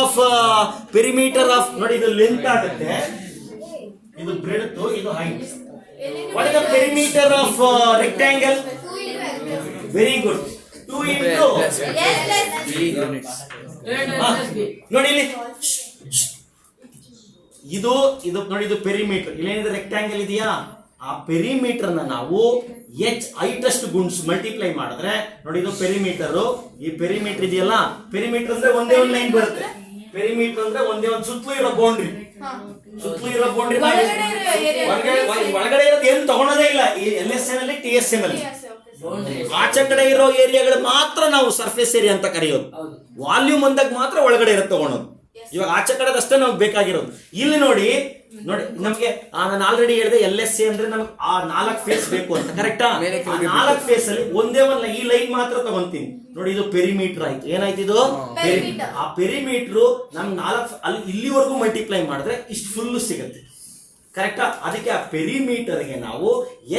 of ನೋಡಿ, ಇದು ಲೆಂತ್ ಆಗುತ್ತೆ, ಇದು ಬ್ರೆಡ್ತ್, ಇದು height. What is the perimeter of rectangle? Very good. 2 into ನೋಡಿ ಇಲ್ಲಿ ಇದು ನೋಡಿ, ಇದು ಪೆರಿಮೀಟರ್. ಇಲ್ಲೇನಿದೆ? ರೆಕ್ಟಾಂಗಲ್ ಇದೆಯಾ? ಆ ಪೆರಿಮೀಟರ್ ನಾವು ಹೈಟ್ ಅಷ್ಟು ಗುಣಿಸಿ ಮಲ್ಟಿಪ್ಲೈ ಮಾಡಿದ್ರೆ ನೋಡಿ, ಇದು ಪೆರಿಮೀಟರ್. ಈ ಪೆರಿಮೀಟರ್ ಇದೆಯಲ್ಲ, ಪೆರಿಮೀಟರ್ ಅಂದ್ರೆ ಒಂದೇ ಒಂದು ಲೈನ್ ಬರುತ್ತೆ. ಪೆರಿಮೀಟರ್ ಅಂದ್ರೆ ಒಂದೇ ಒಂದು ಸುತ್ತಲೂ ಇರೋ ಬೌಂಡ್ರಿ. ಒಳಗಡೆ ಇರೋದು ಏನು ತಗೊಳೋದೇ ಇಲ್ಲ ಈ LSA ನಲ್ಲಿ, TSA ನಲ್ಲಿ. ಆಚೆ ಕಡೆ ಇರೋ ಏರಿಯಾಗಳು ಮಾತ್ರ ನಾವು ಸರ್ಫೇಸ್ ಏರಿಯಾ ಅಂತ ಕರೆಯೋದು. ವಾಲ್ಯೂಮ್ ಅಂದಾಗ ಮಾತ್ರ ಒಳಗಡೆ ಇರೋ ತಗೊಳೋದು. ಇವಾಗ ಆಚೆ ಕಡೆದಷ್ಟೇ ನಮ್ಗೆ ಬೇಕಾಗಿರೋದು. ಇಲ್ಲಿ ನೋಡಿ ನಮ್ಗೆ ನಾನು ಆಲ್ರೆಡಿ ಹೇಳಿದೆ, LSA ಅಂದ್ರೆ ನಮ್ಗೆ ಆ 4 ಫೇಸ್ ಬೇಕು ಅಂತ. ಕರೆಕ್ಟಾ? 4 ಫೇಸ್ ಅಲ್ಲಿ ಒಂದೇ ಒಂದು ಈ ಲೈನ್ ಮಾತ್ರ ತಗೊಂತೀನಿ ನೋಡಿ. ಇದು ಪೆರಿಮೀಟರ್ ಆಯ್ತು. ಏನಾಯ್ತು ಇದು? ಆ ಪೆರಿಮೀಟರ್ ನಮ್ಗೆ 4 ಅಲ್ಲಿ ಇಲ್ಲಿವರೆಗೂ ಮಲ್ಟಿಪ್ಲೈ ಮಾಡಿದ್ರೆ ಇಷ್ಟು ಫುಲ್ ಸಿಗುತ್ತೆ. ಕರೆಕ್ಟಾ? ಅದಕ್ಕೆ ಆ ಪೆರಿಮೀಟರ್ಗೆ ನಾವು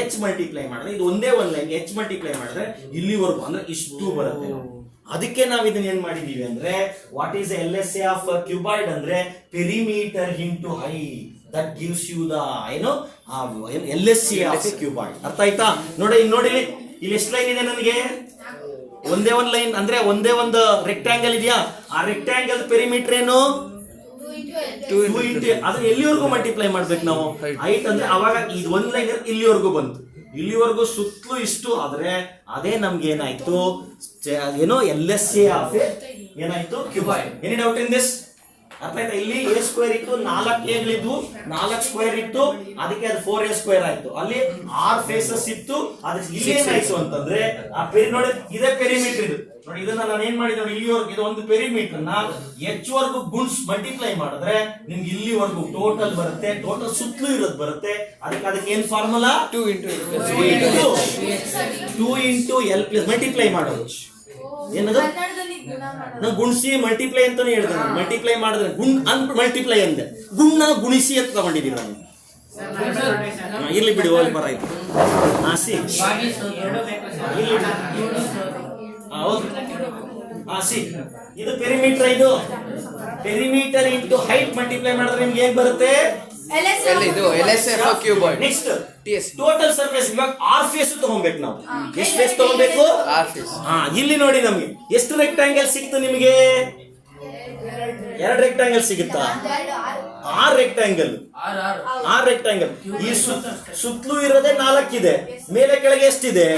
H ಮಲ್ಟಿಪ್ಲೈ ಮಾಡಿದ್ರೆ, ಇದು ಒಂದೇ ಒಂದು ಲೈನ್ H ಮಲ್ಟಿಪ್ಲೈ ಮಾಡಿದ್ರೆ ಇಲ್ಲಿವರೆಗೂ ಅಂದ್ರೆ ಇಷ್ಟು ಬರುತ್ತೆ. ಅದಕ್ಕೆ ನಾವು ಇದನ್ನ ಏನ್ ಮಾಡಿದೀವಿ ಅಂದ್ರೆ, what is LSA of cuboid ಅಂದ್ರೆ perimeter into height. That gives you the LSA of cuboid. ಅರ್ಥ ಆಯ್ತಾ? ನೋಡಿ ಇಲ್ಲಿ ಎಷ್ಟು ಲೈನ್ ಇದೆ ನನಗೆ? ಒಂದೇ ಒಂದು ಲೈನ್ ಅಂದ್ರೆ ಒಂದೇ ಒಂದು ರೆಕ್ಟಾಂಗಲ್ ಇದೆಯಾ? ಆ ರೆಕ್ಟಾಂಗಲ್ ಪೆರಿಮೀಟರ್ ಏನು? 2 into ಅದನ್ನ ಎಲ್ಲಿವರೆಗೂ ಮಲ್ಟಿಪ್ಲೈ ಮಾಡ್ಬೇಕು ನಾವು? ಹೈಟ್ ಅಂದ್ರೆ ಅವಾಗ ಇದು ಒಂದ್ ಲೈನ್ ಇಲ್ಲಿವರೆಗೂ ಬಂತು. ಇಲ್ಲಿವರೆಗೂ ಸುತ್ತಲೂ ಇಷ್ಟು ಆದ್ರೆ ಅದೇ ನಮ್ಗೆ ಏನಾಯ್ತು ಏನೋ LSA ಆಫ್ ಏನಾಯ್ತು cuboid. Any doubt in this? ಅರ್ಥ ಆಯ್ತಾ? ಇಲ್ಲಿ A ಸ್ಕ್ವೇರ್ ಇತ್ತು, 4 ಎಗಳಿದ್ವು, 4 ಸ್ಕ್ವೇರ್ ಇತ್ತು, ಅದಕ್ಕೆ ಅದು 4A ಸ್ಕ್ವೇರ್ ಆಯ್ತು. ಅಲ್ಲಿ 6 ಫೇಸಸ್ ಇತ್ತು, ಅದಕ್ಕೆ ಇಲ್ಲಿ ಏನಾಯ್ತು ಅಂತಂದ್ರೆ ಆ ನೋಡಿ ಇದೇ ಪೆರಿಮೀಟರ್ ಇದು ನೋಡಿ. ಇದನ್ನ ನಾನು ಏನ್ ಮಾಡಿದೆ ನೋಡಿ, ಇಲ್ಲಿವರೆಗೂ ಇದು ಒಂದು ಪೆರಿಮೀಟರ್ ನ H ವರ್ಗು ಗುಣ್ಸ್ ಮಲ್ಟಿಪ್ಲೈ ಮಾಡಿದ್ರೆ ನಿಮ್ಗೆ ಇಲ್ಲಿವರೆಗೂ ಟೋಟಲ್ ಬರುತ್ತೆ. ಟೋಟಲ್ ಸುತ್ತಲೂ ಇರೋದು ಬರುತ್ತೆ. ಅದಕ್ಕೆ ಏನ್ formula? 2 into L plus multiply ಮಾಡೋದು. ಏನದು? ನಾವು ಗುಣಿಸಿ ಮಲ್ಟಿಪ್ಲೈ ಅಂತಾನೆ ಹೇಳಿದೆ. ಮಲ್ಟಿಪ್ಲೈ ಮಾಡಿದ್ರೆ ಮಲ್ಟಿಪ್ಲೈ ಅಂದೆ, ಗುಣ ಗುಣಿಸಿ ಅಂತ ತಗೊಂಡಿದ್ದೀವಿ ನಾನು. ಇಲ್ಲಿ ಬಿಡಿ, ಹೋಗಿ ಬರಾಯ್ತು. ಇದು ಪೆರಿಮೀಟರ್. ಇದು ಪೆರಿಮೀಟರ್ ಇಂಟು ಹೈಟ್ ಮಲ್ಟಿಪ್ಲೈ ಮಾಡಿದ್ರೆ ನಿಮ್ಗೆ ಏನ್ ಬರುತ್ತೆ? Next total surface. ಇವಾಗ ಆರ್ ಫೇಸ್ ತಗೊಬೇಕು ನಾವು. ಎಷ್ಟು ಫೇಸ್ ತಗೊಬೇಕು? ಇಲ್ಲಿ ನೋಡಿ ನಮ್ಗೆ ಎಷ್ಟು ರೆಕ್ಟಾಂಗಲ್ ಸಿಕ್ತು ನಿಮಗೆ? 2 ರೆಕ್ಟಾಂಗಲ್ ಸಿಗುತ್ತಾ? 6 ರೆಕ್ಟಾಂಗಲ್. ಈ ಸುತ್ತಲೂ ಇರೋದೇ 4 ಇದೆ, ಮೇಲೆ ಕೆಳಗೆ ಎಷ್ಟಿದೆ?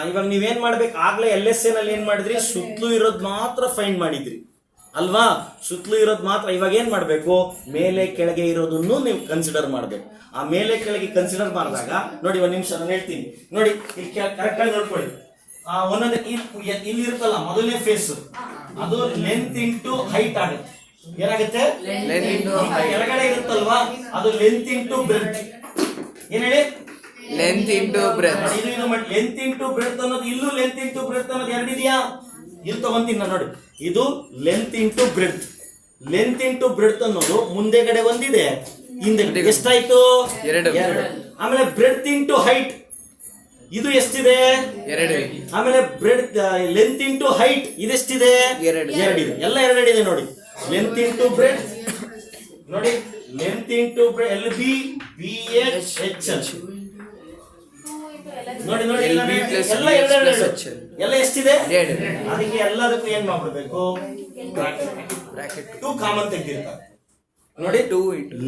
ಇವಾಗ ನೀವೇನ್ ಮಾಡ್ಬೇಕು? ಆಗ್ಲೇ LSA ನಲ್ಲಿ ಏನ್ ಮಾಡಿದ್ರಿ? ಸುತ್ತಲೂ ಇರೋದ್ ಮಾತ್ರ ಫೈಂಡ್ ಮಾಡಿದ್ರಿ ಅಲ್ವಾ? ಸುತ್ತಲೂ ಇರೋದು ಮಾತ್ರ. ಇವಾಗ ಏನ್ ಮಾಡ್ಬೇಕು? ಮೇಲೆ ಕೆಳಗೆ ಇರೋದನ್ನು ನೀವು ಕನ್ಸಿಡರ್ ಮಾಡ್ಬೇಕು. ಆ ಮೇಲೆ ಕೆಳಗೆ ಕನ್ಸಿಡರ್ ಮಾಡಿದಾಗ ನೋಡಿ, ಒಂದ್ ನಿಮಿಷ ನಾನು ಹೇಳ್ತೀನಿ ನೋಡಿ. ಇಲ್ಲಿ ಕರೆಕ್ಟ್ ಆಗಿ ನೋಡ್ಕೊಳ್ಳಿ. ಒಂದೊಂದೇ ಇಲ್ಲಿ ಇರುತ್ತಲ್ಲ ಮೊದಲನೇ ಫೇಸ್, ಅದು ಲೆಂತ್ ಇಂಟು ಹೈಟ್ ಆಗುತ್ತೆ. ಏನಾಗುತ್ತೆ? ಕೆಳಗಡೆ ಇರುತ್ತಲ್ವಾ, ಅದು ಲೆಂತ್ ಇಂಟು ಬ್ರೆಡ್ತ್. ಏನ್ ಹೇಳಿ? Length into breadth. Length into breadth ಅನ್ನೋದು, ಇಲ್ಲೂ ಲೆಂತ್ ಇಂಟು ಬ್ರೆಡ್ತ್ ಅನ್ನೋದು 2 ಇದೆಯಾ? ಇಲ್ಲಿ ತಗೊಂತೀನಿ ನಾನು ನೋಡಿ. ಇದು length into breadth. Length into breadth ಅನ್ನೋದು ಮುಂದೆಗಡೆ ಒಂದಿದೆ, ಹಿಂದೆ ಎಷ್ಟಾಯ್ತು? 2. ಆಮೇಲೆ ಬ್ರೆಡ್ತ್ ಇಂಟು ಹೈಟ್, ಇದು ಎಷ್ಟಿದೆ? 2. ಆಮೇಲೆ ಬ್ರೆಡ್ತ್ ಲೆಂತ್ ಇಂಟು ಹೈಟ್ ಇದೆಷ್ಟಿದೆ? 2 ಇದೆ. ಎಲ್ಲ 2 ಇದೆ ನೋಡಿ. ಲೆಂತ್ ಇಂಟು ಬ್ರೆಡ್ತ್ ನೋಡಿ, length into LB BH HL ನೋಡಿ ನೋಡಿ, ಎಲ್ಲ 2 ಎಷ್ಟಿದೆ? ಅದಕ್ಕೆ ಎಲ್ಲದಕ್ಕೂ ಏನ್ ಮಾಡ್ಬಿಡ್ಬೇಕು? 2 ಕಾಮನ್ ತೆಗ್ದಿರ್ತಾರೆ ನೋಡಿ. 2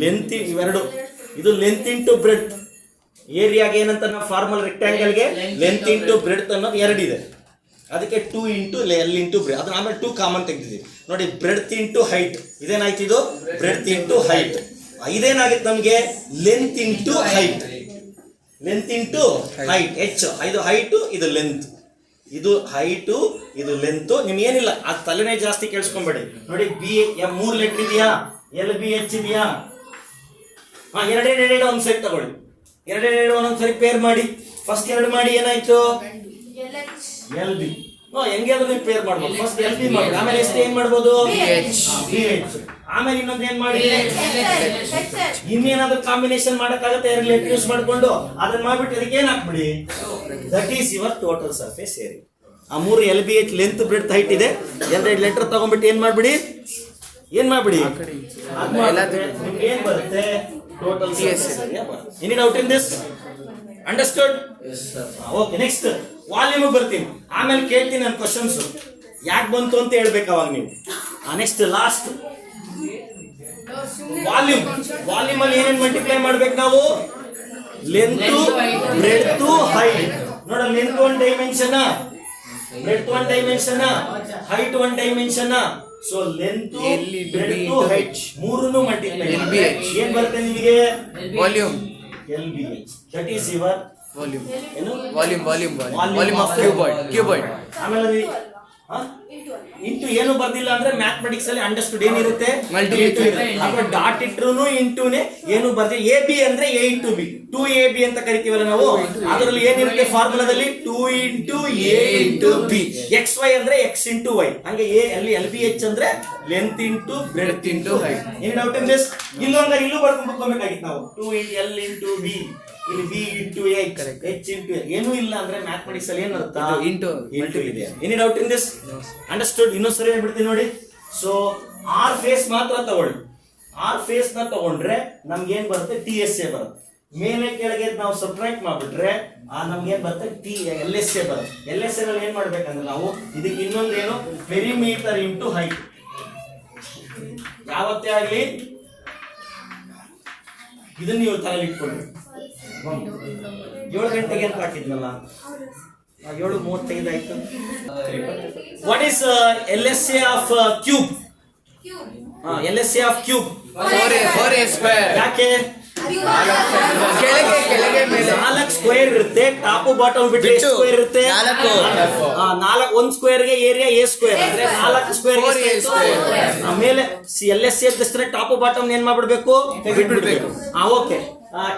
ಲೆಂತ್ ಇವೆರಡು. ಇದು ಲೆಂತ್ ಇಂಟು ಬ್ರೆಡ್ತ್. ಏರಿಯಾಗೆ ಏನಂತ ನಾವು ಫಾರ್ಮಲ್ ರೆಕ್ಟಾಂಗಲ್ಗೆ ಲೆಂತ್ ಇಂಟು ಬ್ರೆಡ್ತ್ ಅನ್ನೋದು 2 ಇದೆ. ಅದಕ್ಕೆ 2 ಇಂಟು L ಇಂಟು ಬ್ರೆಡ್. ಅದನ್ನ ಆಮೇಲೆ 2 ಕಾಮನ್ ತೆಗ್ದಿದ್ದೀವಿ ನೋಡಿ. ಬ್ರೆಡ್ತ್ ಇಂಟು ಹೈಟ್ ಇದೇನಾಯ್ತು? ಇದು ಬ್ರೆಡ್ತ್ ಇಂಟು ಹೈಟ್. ಇದೇನಾಗಿತ್ತು ನಮ್ಗೆ? Length into height. Length into height. ಇದು ಹೈಟು, ಇದು ಲೆಂತ್. ಇದು ಹೈಟು, ಇದು ಲೆಂತ್. ನಿಮ್ಗೆ ಏನಿಲ್ಲ, ಅದು ತಲೆನೇ ಜಾಸ್ತಿ ಕೇಳಿಸ್ಕೊಂಬೇಡಿ ನೋಡಿ. B 3 ಲೆಟರ್ ಇದೆಯಾ? LBH ಇದೆಯಾ? 2 ಒಂದ್ಸರಿ ತಗೊಳ್ಳಿ. 2 ಒಂದೊಂದ್ಸರಿ ಪೇರ್ ಮಾಡಿ. ಫಸ್ಟ್ 2 ಮಾಡಿ, ಏನಾಯ್ತು? LB. ಹೆಂಗಾದ್ರೂ ನೀವು ಪೇರ್ ಮಾಡ್ಬೋದು. ಫಸ್ಟ್ LB ಮಾಡಿ, ಆಮೇಲೆ ಎಷ್ಟು ಏನ್ ಮಾಡ್ಬೋದು? BH. ಆಮೇಲೆ ಇನ್ನೊಂದು ಏನ್ ಮಾಡಿ, ಇನ್ನೇನಾದ್ರೂ ಕಾಂಬಿನೇಷನ್ ಮಾಡಕ್ಕಾಗತ್ತೆ 2 ಲೆಟರ್ ಯೂಸ್ ಮಾಡ್ಕೊಂಡು, ಅದನ್ನ ಮಾಡ್ಬಿಟ್ಟು ಅದಕ್ಕೆ ಏನ್ ಹಾಕ್ಬಿಡಿ? That is your total surface area. ಆ 3 LBH ಲೆಂತ್ ಬ್ರೆಡ್ತ್ ಹೈಟ್ ಇದೆ. 2 ಲೆಟರ್ ತಗೊಂಡ್ಬಿಟ್ಟು ಏನ್ ಮಾಡ್ಬಿಡಿ? ಏನ್ ಮಾಡ್ಬಿಡಿ? ನಿಮ್ಗೆ ಏನ್ ಬರುತ್ತೆ? ಟೋಟಲ್ ಸರ್ಫೇಸ್ ಏರಿಯಾ ಬರುತ್ತೆ. Any doubt in this? Understood? Okay. Next volume ಬರ್ತೀನಿ, ಆಮೇಲೆ ಕೇಳ್ತೀನಿ ನನ್ನ ಕ್ವಶನ್ಸ್. ಯಾಕೆ ಬಂತು ಅಂತ ಹೇಳ್ಬೇಕು ಅವಾಗ ನೀವು. Next last volume. ವಾಲ್ಯೂಮ್ ಅಲ್ಲಿ ಏನೇನ್ ಮಲ್ಟಿಪ್ಲೈ ಮಾಡ್ಬೇಕು ನಾವು? Length, breadth, height. ನೋಡ, length 1 dimension, breadth 1 dimension, height 1 dimension. So length, breadth, height ಮೂರನ್ನು ಮಲ್ಟಿಪ್ಲೈ ಏನ್ ಬರುತ್ತೆ ನಿಮಗೆ? Volume. LBH. That is your volume. ಏನು? Volume of cuboid. ಆಮೇಲೆ ಇಂಟು ಏನು ಬರ್ದಿಲ್ಲ ಅಂದ್ರೆ ಮ್ಯಾಥಮೆಟಿಕ್ಸ್ ಅಲ್ಲಿ ಅಂಡರ್ಸ್ಟುಡ್ ಏನಿರುತ್ತೆ? ಡಾಟ್ ಇಟ್ರು ಇಂಟುನೇ. ಏನು ಬರ್ದಿ AB ಅಂದ್ರೆ A ಇಂಟು B, 2AB ಅಂತ ಕರಿತೀವಲ್ಲ ನಾವು. ಅದರಲ್ಲಿ ಏನಿರುತ್ತೆ ಫಾರ್ಮುಲಾದಲ್ಲಿ? 2 into A into B. XY ಅಂದ್ರೆ X ಇಂಟು Y. ಹಂಗೆ ಅಲ್ಲಿ LBH ಅಂದ್ರೆ length into breadth into height. ಏನ್ ಡೌಟ್ ಇನ್ ದಿಸ್? ಇಲ್ಲೂ ಬರ್ಕೊಂಡ್ಬೇಕಾಗಿತ್ತು ನಾವು. 2 ಇಂಟು L ಇಂಟು B, ಇಲ್ಲಿ B ಇಂಟು H ಇಂಟು ಏನೂ ಇಲ್ಲ ಅಂದ್ರೆ ಮ್ಯಾಥಮೆಟಿಕ್ಸ್ ಅಲ್ಲಿ ಏನರ್ಥ? ಇಂಟು ಇದೆ. Any doubt in this? Understood? ಇನ್ನೊಂದ್ಸರಿ ಹೇಳ್ಬಿಡ್ತೀನಿ ನೋಡಿ. ಸೊ R ಫೇಸ್ ಮಾತ್ರ ತಗೊಳ್ಳಿ. R ಫೇಸ್ ನ ತಗೊಂಡ್ರೆ ನಮ್ಗೆ ಏನ್ ಬರುತ್ತೆ? TSA ಬರುತ್ತೆ. ಮೇಲೆ ಕೆಳಗೆ ನಾವು ಸಬ್ಟ್ರಾಕ್ಟ್ ಮಾಡ್ಬಿಟ್ರೆ ನಮ್ಗೆ ಏನ್ ಬರುತ್ತೆ? LSA ಬರುತ್ತೆ. LSA ನಲ್ಲಿ ಏನ್ ಮಾಡ್ಬೇಕಂದ್ರೆ ನಾವು ಇದಕ್ಕೆ ಇನ್ನೊಂದೇನು? Perimeter into height. ಯಾವತ್ತೇ ಆಗ್ಲಿ ಇದನ್ನ ನೀವು ತಲೆಯಲ್ಲಿ ಇಟ್ಕೊಳ್ಳಿ. 7 ಗಂಟೆಗೆ ಅಂತ ಹಾಕಿದ್ನಲ್ಲ, 7:35 ಆಯ್ತು. What is LSA of cube? LSA of cube 4a square. ಯಾಕೆ? ಕೆಳಗೆ ಮೇಲೆ 4 ಸ್ಕ್ವೇರ್ ಇರುತ್ತೆ, ಟಾಪ್ ಬಾಟಮ್ ಬಿಟ್ಟು ಎಷ್ಟು ಸ್ಕ್ವೇರ್ ಇರುತ್ತೆ? 4. 1 ಸ್ಕ್ವೇರ್ಗೆ ಏರಿಯಾ a ಸ್ಕ್ವೇರ್ ಅಂದ್ರೆ 4 ಸ್ಕ್ವೇರ್. ಆಮೇಲೆ LSA ಅಂತಂದ್ರೆ ಟಾಪ್ ಬಾಟಮ್ ಏನ್ ಮಾಡ್ಬಿಡ್ಬೇಕು? ಬಿಟ್ಬಿಡ್ಬೇಕು. ಓಕೆ.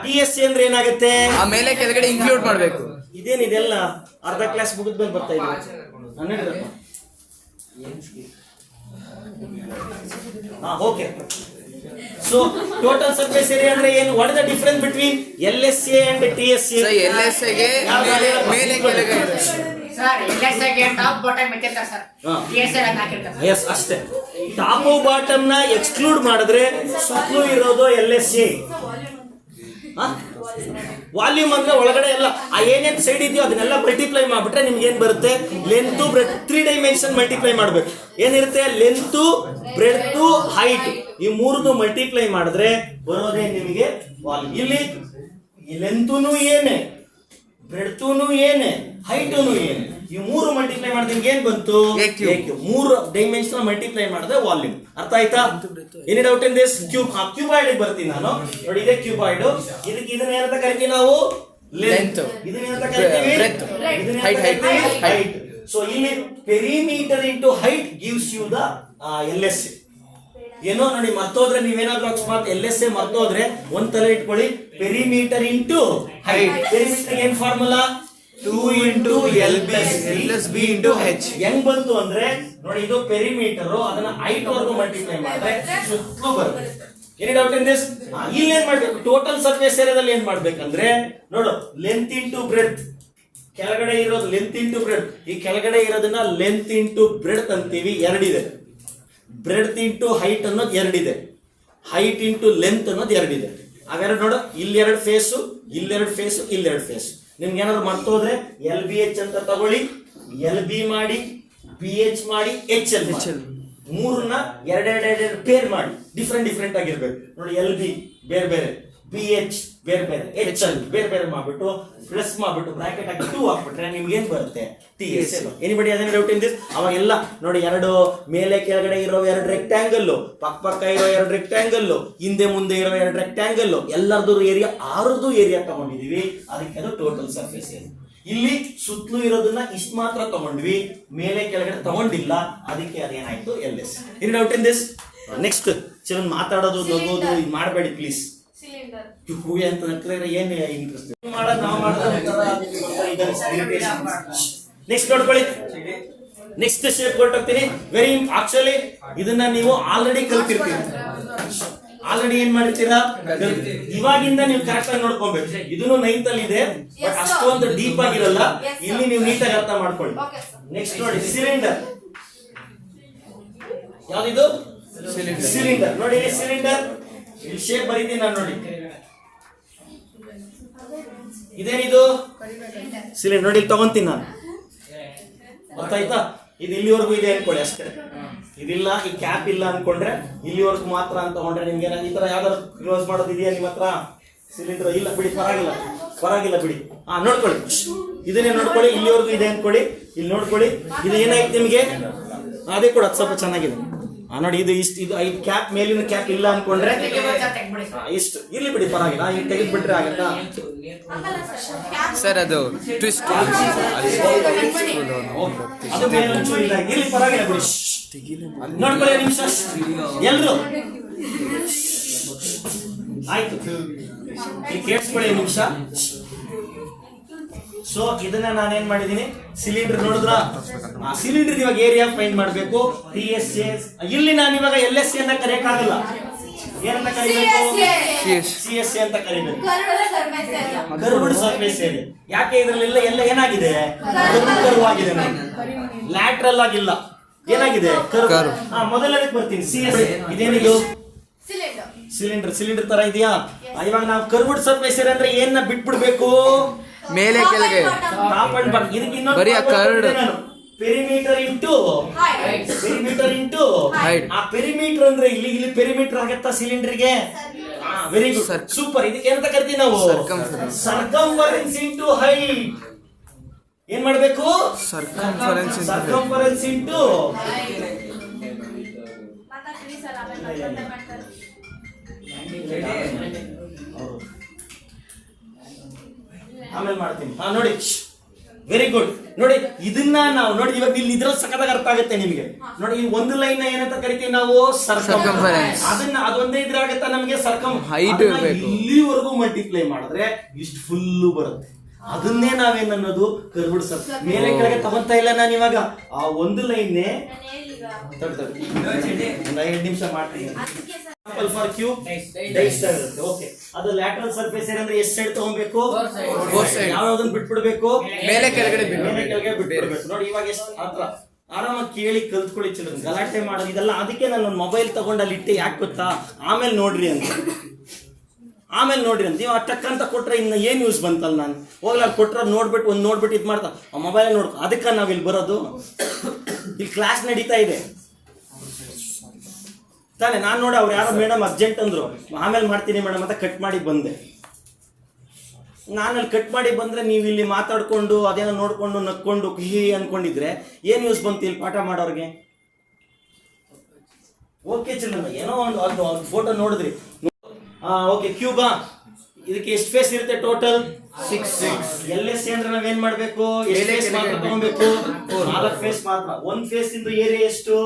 TSA ಅಂದ್ರೆ ಏನಾಗುತ್ತೆ? ಆಮೇಲೆ ಕೆಳಗಡೆ ಇನ್ಕ್ಲೂಡ್ ಮಾಡ್ಬೇಕು. ಇದೇನಿದೆಲ್ಲ ಅರ್ಧ ಕ್ಲಾಸ್ ಮುಗಿದ್ಮೇಲೆ ಬರ್ತಾ ಇದೆ. Okay. So total surface area ಅಂದ್ರೆ ಏನು? What is the difference between LSA and TSA? So LSA ಗೆ ಮೇಲೆ ಕೆಳಗೆ ಇದೆ ಸರ್. LSA ಗೆ ಟಾಪ್ ಬಾಟಮ್ ಇಟ್ಟಿರ್ತಾರೆ ಸರ್, TSA ಅನ್ನ ಹಾಕಿರ್ತಾರೆ. ಎಸ್, ಅಷ್ಟೇ. ಟಾಪ್ ಬಾಟಮ್ ನ ಎಕ್ಸ್ಕ್ಲೂಡ್ ಮಾಡಿದ್ರೆ ಸುತ್ತಲೂ ಇರೋದು LSA. ವಾಲ್ಯೂಮ್ ಅಂದ್ರೆ ಒಳಗಡೆ ಎಲ್ಲ ಏನೇನ್ ಸೈಡ್ ಇದೆಯೋ ಅದನ್ನೆಲ್ಲ ಮಲ್ಟಿಪ್ಲೈ ಮಾಡ್ಬಿಟ್ರೆ ನಿಮ್ಗೆ ಏನ್ ಬರುತ್ತೆ? ಲೆಂತ್, ಬ್ರೆಡ್, 3 ಡೈಮೆನ್ಷನ್ ಮಲ್ಟಿಪ್ಲೈ ಮಾಡ್ಬೇಕು. ಏನಿರುತ್ತೆ? ಲೆಂತ್, ಬ್ರೆಡ್, ಹೈಟ್, ಈ 3 ಮಲ್ಟಿಪ್ಲೈ ಮಾಡಿದ್ರೆ ಬರೋದೇ ನಿಮಗೆ ವಾಲ್ಯೂಮ್. ಇಲ್ಲಿ ಲೆಂತೂನು ಏನೇ, ಬ್ರೆಡ್ತೂನು ಏನೇ, ಹೈಟೂನು ಏನೇ, ಈ 3 ಮಲ್ಟಿಪ್ಲೈ ಮಾಡಿದ್ರೆ ನಿಮ್ಗೆ ಏನ್ ಬಂತು? 3 ಡೈಮೆನ್ಷನ್ ಮಲ್ಟಿಪ್ಲೈ ಮಾಡಿದ್ರೆ ವಾಲ್ಯೂಮ್. ಅರ್ಥ ಆಯ್ತಾ? Any doubt in this? Cuboid ಬರ್ತೀನಿ ನಾನು. ನೋಡಿ, ಇದೇ ಕ್ಯೂಬಾಯ್ಡ್. ಇದಕ್ಕೆ ಇದನ್ನ ಏನಂತ ಕರಿತೀವಿ ನಾವು? ಲೆಂತ್. ಇದನ್ನ ಏನಂತ ಕರಿತೀವಿ? ಹೈಟ್. ಸೊ ಇಲ್ಲಿ perimeter into height gives you the LSA. ಏನೋ ನೋಡಿ, ಮರ್ತೋದ್ರೆ ನೀವೇನಾದ್ರೂ ಅಕಸ್ಮಾತ್ LSA ಮರ್ತೋದ್ರೆ ಒಂದ್ ತಲೆ ಇಟ್ಕೊಳ್ಳಿ, ಪೆರಿಮೀಟರ್ ಇಂಟು ಹೈಟ್. ಪೆರಿಮೀಟರ್ ಏನ್ formula? 2 into LB plus B into H. ಹೆಂಗ್ ಬಂತು ಅಂದ್ರೆ ನೋಡಿ, ಇದು ಪೆರಿಮೀಟರ್, ಅದನ್ನ ಹೈಟ್ ವರ್ಗು ಮಲ್ಟಿಪ್ಲೈ ಮಾಡಿದ್ರೆ ಸುತ್ತಲೂ ಬರುತ್ತೆ. Any doubt in this? ಇಲ್ಲಿ ಏನ್ ಮಾಡ್ಬೇಕು? ಟೋಟಲ್ ಸರ್ಫೇಸ್ ಏರಿಯಾದಲ್ಲಿ ಏನ್ ಮಾಡ್ಬೇಕಂದ್ರೆ ನೋಡು, ಲೆಂತ್ ಇಂಟು ಬ್ರೆಡ್, ಕೆಳಗಡೆ ಇರೋದು ಲೆಂತ್ ಇಂಟು ಬ್ರೆಡ್. ಈ ಕೆಳಗಡೆ ಇರೋದನ್ನ ಲೆಂತ್ ಇಂಟು ಬ್ರೆಡ್ ಅಂತೀವಿ, 2 ಇದೆ. ಬ್ರೆಡ್ ಇಂಟು ಹೈಟ್ ಅನ್ನೋದು 2 ಇದೆ. ಹೈಟ್ ಇಂಟು ಲೆಂತ್ ಅನ್ನೋದು 2 ಇದೆ. ಅವೆರಡು ನೋಡು, ಇಲ್ಲಿ 2 ಫೇಸು, ಇಲ್ಲಿ 2 ಫೇಸು, ಇಲ್ಲಿ 2 ಫೇಸು. ನಿಮ್ಗೆ ಏನಾದ್ರು ಮರ್ತೋದ್ರೆ LBH ಅಂತ ತಗೊಳ್ಳಿ, LB ಮಾಡಿ, BH ಮಾಡಿ, HL ಮಾಡಿ. 3ನ್ನ 2 ಪೇರ್ ಮಾಡಿ, ಡಿಫ್ರೆಂಟ್ ಆಗಿರ್ಬೇಕು. ನೋಡಿ, LB ಬೇರೆ ಬೇರೆ, BH ಬೇರೆ ಬೇರೆ, HL ಬೇರೆ ಬೇರೆ ಮಾಡ್ಬಿಟ್ಟು ಪ್ಲಸ್ ಮಾಡ್ಬಿಟ್ಟು ಬ್ರಾಕೆಟ್ ಹಾಕಿ 2 ಹಾಕ್ಬಿಟ್ರೆ ನಿಮ್ಗೆ ಏನ್ ಬರುತ್ತೆ? TSA. ಎನಿಬಡಿ ಅದನ್ನ ಡೌಟ್ ಇನ್ ದಿಸ್? ಅವಾಗೆಲ್ಲ ನೋಡಿ, 2 ಮೇಲೆ ಕೆಳಗಡೆ ಇರೋ 2 ರೆಕ್ಟ್ಯಾಂಗಲ್, ಪಕ್ಕ ಇರೋ 2 ರೆಕ್ಟ್ಯಾಂಗಲ್, ಹಿಂದೆ ಮುಂದೆ ಇರೋ 2 ರೆಕ್ಟ್ಯಾಂಗಲ್, ಎಲ್ಲರದು ಏರಿಯಾ 6 ಏರಿಯಾ ತಗೊಂಡಿದೀವಿ. ಅದಕ್ಕೆ ಅದು ಟೋಟಲ್ ಸರ್ಫೇಸ್ ಏರಿಯಾ. ಇಲ್ಲಿ ಸುತ್ತಲೂ ಇರೋದನ್ನ ಇಷ್ಟು ಮಾತ್ರ ತಗೊಂಡ್ವಿ, ಮೇಲೆ ಕೆಳಗಡೆ ತಗೊಂಡಿಲ್ಲ. ಅದಕ್ಕೆ ಅದೇನಾಯ್ತು? LSA. Any doubt in this? Next children ಮಾತಾಡೋದು, ನಗೋದು ಇದು ಮಾಡಬೇಡಿ ಪ್ಲೀಸ್. ಹೂವಿ ಅಂತ ಏನ್ ಇಂಟ್ರೆಸ್ಟ್ ಮಾಡೋದು ನಾವು ನೆಕ್ಸ್ಟ್ ನೋಡ್ಕೊಳ್ಳಿ. ನೆಕ್ಸ್ಟ್ ಶೇಪ್ ಕೊಟ್ಟೋಗ್ತೀನಿ. ವೆರಿ ಆಕ್ಚುಲಿ ಇದನ್ನ ನೀವು ಆಲ್ರೆಡಿ ಕಲ್ತಿರ್ತೀರಿ. ಆಲ್ರೆಡಿ ಏನ್ ಮಾಡಿರ್ತೀರಾ? ಇವಾಗಿಂದ ನೀವು ಕರೆಕ್ಟ್ ಆಗಿ ನೋಡ್ಕೊಬೇಕು. ಇದನ್ನು 9th ಅಲ್ಲಿ ಇದೆ, ಬಟ್ ಅಷ್ಟೊಂದು ಡೀಪ್ ಆಗಿರಲ್ಲ. ಇಲ್ಲಿ ನೀವು ನೀಟಾಗಿ ಅರ್ಥ ಮಾಡ್ಕೊಳ್ಳಿ. ನೆಕ್ಸ್ಟ್ ನೋಡಿ, ಸಿಲಿಂಡರ್. ಯಾವ್ದಿದು? ಸಿಲಿಂಡರ್. ನೋಡಿ, ಸಿಲಿಂಡರ್ ಇಲ್ಲಿ ಶೇಪ್ ಬರೀತೀನಿ ನಾನು. ನೋಡಿ, ಇದೇನಿದು? ಸಿಲಿಂಡರ್. ನೋಡಿ, ಇಲ್ಲಿ ತಗೊಂತೀನಿ ನಾನು. ಗೊತ್ತಾಯ್ತಾ? ಇದು ಇಲ್ಲಿವರೆಗೂ ಇದೆ ಅನ್ಕೊಳ್ಳಿ ಅಷ್ಟೇ. ಇದಿಲ್ಲ, ಈ ಕ್ಯಾಪ್ ಇಲ್ಲ ಅನ್ಕೊಂಡ್ರೆ ಇಲ್ಲಿವರೆಗೂ ಮಾತ್ರ ಅಂತ ತಗೊಂಡ್ರೆ ನಿಮ್ಗೆ ಈ ತರ ಯಾವ್ದಾದ್ರು ಕ್ಲೋಸ್ ಮಾಡೋದು ಇದೆಯಾ ನಿಮ್ಮ ಹತ್ರ? ಸಿಲಿಂಡರ್ ಇಲ್ಲ ಬಿಡಿ, ಪರವಾಗಿಲ್ಲ ಬಿಡಿ. ನೋಡ್ಕೊಳ್ಳಿ, ಇದನ್ನೇ ನೋಡ್ಕೊಳ್ಳಿ. ಇಲ್ಲಿವರೆಗೂ ಇದೆ ಅನ್ಕೊಳ್ಳಿ, ಇಲ್ಲಿ ನೋಡ್ಕೊಳ್ಳಿ. ಇದು ಏನಾಯ್ತು ನಿಮ್ಗೆ? ಅದೇ ಕೂಡ ಸ್ವಲ್ಪ ಚೆನ್ನಾಗಿದೆ. ನೋಡಿ, ಇದು ಇಷ್ಟು, ಇದು 5 ಕ್ಯಾಪ್, ಮೇಲಿನ ಕ್ಯಾಪ್ ಇಲ್ಲ ಅನ್ಕೊಂಡ್ರೆ ಇಷ್ಟು ಇಲ್ಲಿ ಬಿಡಿ, ಪರವಾಗಿಲ್ಲ. ಈಗ ತೆಗೆದ್ಬಿಟ್ರೆ ಆಗತ್ತಾ? ಸರ್ ಅದು ಟ್ವಿಸ್ಟ್. ಇಲ್ಲಿ ಪರವಾಗಿಲ್ಲ ಬಿಡಿ. ನೋಡ್ಕೊಳ್ಳಿ ನಿಮಿಷ ಎಲ್ರು. ಆಯ್ತು, ಇಲ್ಲಿ ಕೇಳಿಸ್ಕೊಳ್ಳಿ ನಿಮಿಷ. ಸೊ ಇದನ್ನ ನಾನೇನ್ ಮಾಡಿದೀನಿ, ಸಿಲಿಂಡರ್ ನೋಡಿದ್ರ, ಸಿಲಿಂಡರ್ ಇವಾಗ ಏರಿಯಾ ಫೈಂಡ್ ಮಾಡ್ಬೇಕು. TSA. ಇಲ್ಲಿ ನಾನು ಇವಾಗ LSA ಅಂತ ಕರೆಯಕ್ಕಾಗಲ್ಲ. ಏನಂತ ಕರಿಬೇಕು? CSA ಅಂತ ಕರಿಬೇಕು. Curved surface area. ಯಾಕೆ? ಇದ್ರಲ್ಲೆಲ್ಲ ಎಲ್ಲ ಏನಾಗಿದೆ? ಕರ್ವ್ ಆಗಿದೆ. ಲ್ಯಾಟ್ರಲ್ ಆಗಿಲ್ಲ. ಏನಾಗಿದೆ? ಕರ್ವ್. ಮೊದಲನೇ ಬರ್ತೀನಿ. CSA. ಇದೇನಿದು? ಸಿಲಿಂಡರ್ ತರ ಇದೆಯಾ? ಇವಾಗ ನಾವು ಕರ್ವ್ಡ್ ಸರ್ಫೇಸ್ ಏರಿಯಾ ಅಂದ್ರೆ ಏನ ಬಿಟ್ಬಿಡ್ಬೇಕು? ಮೇಲೆ ಕೆಳಗೆ ಬರೀ ಆ ಕರ್ಡ್. Perimeter into height. ಆ ಪೆರಿಮೀಟರ್ ಅಂದ್ರೆ ಇಲ್ಲಿ ಪೆರಿಮೀಟರ್ ಆಗತ್ತಾ ಸಿಲಿಂಡರ್ಗೆ? Very good, super. ಇದಕ್ಕೆ ಏನಂತ ಕರಿತೀವಿ ನಾವು? Circumference into height. ಏನ್ ಮಾಡ್ಬೇಕು? ಸರ್ಕಂಫರೆನ್ಸ್ ಇಂಟು ಆಮೇಲೆ ಮಾಡ್ತೀನಿ. ನೋಡಿ, ವೆರಿ ಗುಡ್. ನೋಡಿ ಇದನ್ನ ನಾವು ನೋಡಿ ಇವಾಗ ಇಲ್ಲಿ ಇದ್ರಲ್ಲಿ ಸಖತ್ತಾಗಿ ಅರ್ಥ ಆಗುತ್ತೆ ನಿಮ್ಗೆ. ನೋಡಿ ಈ ಒಂದು ಲೈನ್ ಏನಂತ ಕರಿತೀವಿ ನಾವು? ಸರ್ಕಂಫರೆನ್ಸ್. ಅದನ್ನ ಅದೊಂದೇ ಇದ್ರೆ ಆಗುತ್ತಾ ನಮಗೆ? ಹೈಟ್ ಇಲ್ಲಿವರೆಗೂ ಮಲ್ಟಿಪ್ಲೈ ಮಾಡಿದ್ರೆ ಇಷ್ಟು ಫುಲ್ಲು ಬರುತ್ತೆ. ಅದನ್ನೇ ನಾವೇನ್ ಅನ್ನೋದು ಕರ್ವ್ಡ್ ಸರ್ಕಲ್. ಮೇಲೆ ಕೆಳಗೆ ತಗೊಂತಾ ಇಲ್ಲ ನಾನು ಇವಾಗ. ಆ ಒಂದು ಲೈನ್ನೇ ಒಂದು 5 ನಿಮಿಷ ಮಾಡ್ತೀನಿ. ಫಾರ್ ಕ್ಯೂಬ್ ಡೈಸ್ಟರ್ ಇರುತ್ತೆ. ಓಕೆ, ಅದು ಲ್ಯಾಟರಲ್ ಸರ್ಫೇಸ್ ಏರಿಯಾ ಅಂದ್ರೆ ಎಷ್ಟು ಸೈಡ್ ತಗೊಬೇಕು? ಯಾವ್ದನ್ನ ಬಿಟ್ಬಿಡ್ಬೇಕು? ಮೇಲೆ ಕೆಳಗಡೆ ಬಿಟ್ಬಿಡ್ಬೇಕು. ನೋಡಿ ಇವಾಗ ಎಷ್ಟು ಹತ್ರ ಆರಾಮಾಗಿ ಕೇಳಿ ಕಲ್ತ್ಕೊಳ್ಳಿ ಚಿಲ್ಡ್ರನ್. ಗಲಾಟೆ ಮಾಡೋದು ಇದೆಲ್ಲ. ಅದಕ್ಕೆ ನಾನು ಒಂದು ಮೊಬೈಲ್ ತಗೊಂಡು ಅಲ್ಲಿ ಇಟ್ಟೆ. ಯಾಕೆ ಗೊತ್ತಾ? ಆಮೇಲೆ ನೋಡ್ರಿ ಅಂತ ನೀವು ಟಕ್ ಅಂತ ಕೊಟ್ರೆ ಇನ್ನು ಏನ್ ಯೂಸ್ ಬಂತಲ್ಲ. ನಾನು ಹೋಗ್ಲ ಕೊಟ್ರೆ ನೋಡ್ಬಿಟ್ಟು ಇದು ಮಾಡ್ತಾ ಆ ಮೊಬೈಲ್ ನೋಡ್ಕೊ. ಅದಕ್ಕೆ ನಾವ್ ಇಲ್ಲಿ ಬರೋದು. ಇಲ್ಲಿ ಕ್ಲಾಸ್ ನಡೀತಾ ಇದೆ ತಾನೆ. ನಾನು ನೋಡಿ ಅವ್ರು ಯಾರೋ ಮೇಡಮ್ ಅರ್ಜೆಂಟ್ ಅಂದ್ರು, ಆಮೇಲೆ ಮಾಡ್ತೀನಿ ಮೇಡಮ್ ಅಂತ ಕಟ್ ಮಾಡಿ ಬಂದೆ. ನಾನಲ್ಲಿ ಕಟ್ ಮಾಡಿ ಬಂದ್ರೆ ನೀವು ಇಲ್ಲಿ ಮಾತಾಡ್ಕೊಂಡು ಅದೇನೋ ನೋಡ್ಕೊಂಡು ನಕ್ಕೊಂಡು ಹಿ ಅನ್ಕೊಂಡಿದ್ರೆ ಏನ್ ಯೂಸ್ ಬಂತು ಇಲ್ಲಿ ಪಾಠ ಮಾಡೋರ್ಗೆ? ಓಕೆ ಚಿಲ್ಡ್ರನ್, ಏನೋ ಒಂದು ಫೋಟೋ ನೋಡಿದ್ರಿ. ಓಕೆ, ಕ್ಯೂಬಾ ಇದಕ್ಕೆ ಎಷ್ಟು ಫೇಸ್ ಇರುತ್ತೆ? ಟೋಟಲ್ 6. LS ಅಂದ್ರೆ ನಾವೇನ್ ಮಾಡ್ಬೇಕು? ಎಷ್ಟು ಫೇಸ್ ಮಾತ್ರ ತಗೊಬೇಕು? 4 ಫೇಸ್ ಮಾತ್ರ. ಒಂದು ಫೇಸ್ ಇಂದು ಏರಿಯಾ ಎಷ್ಟು?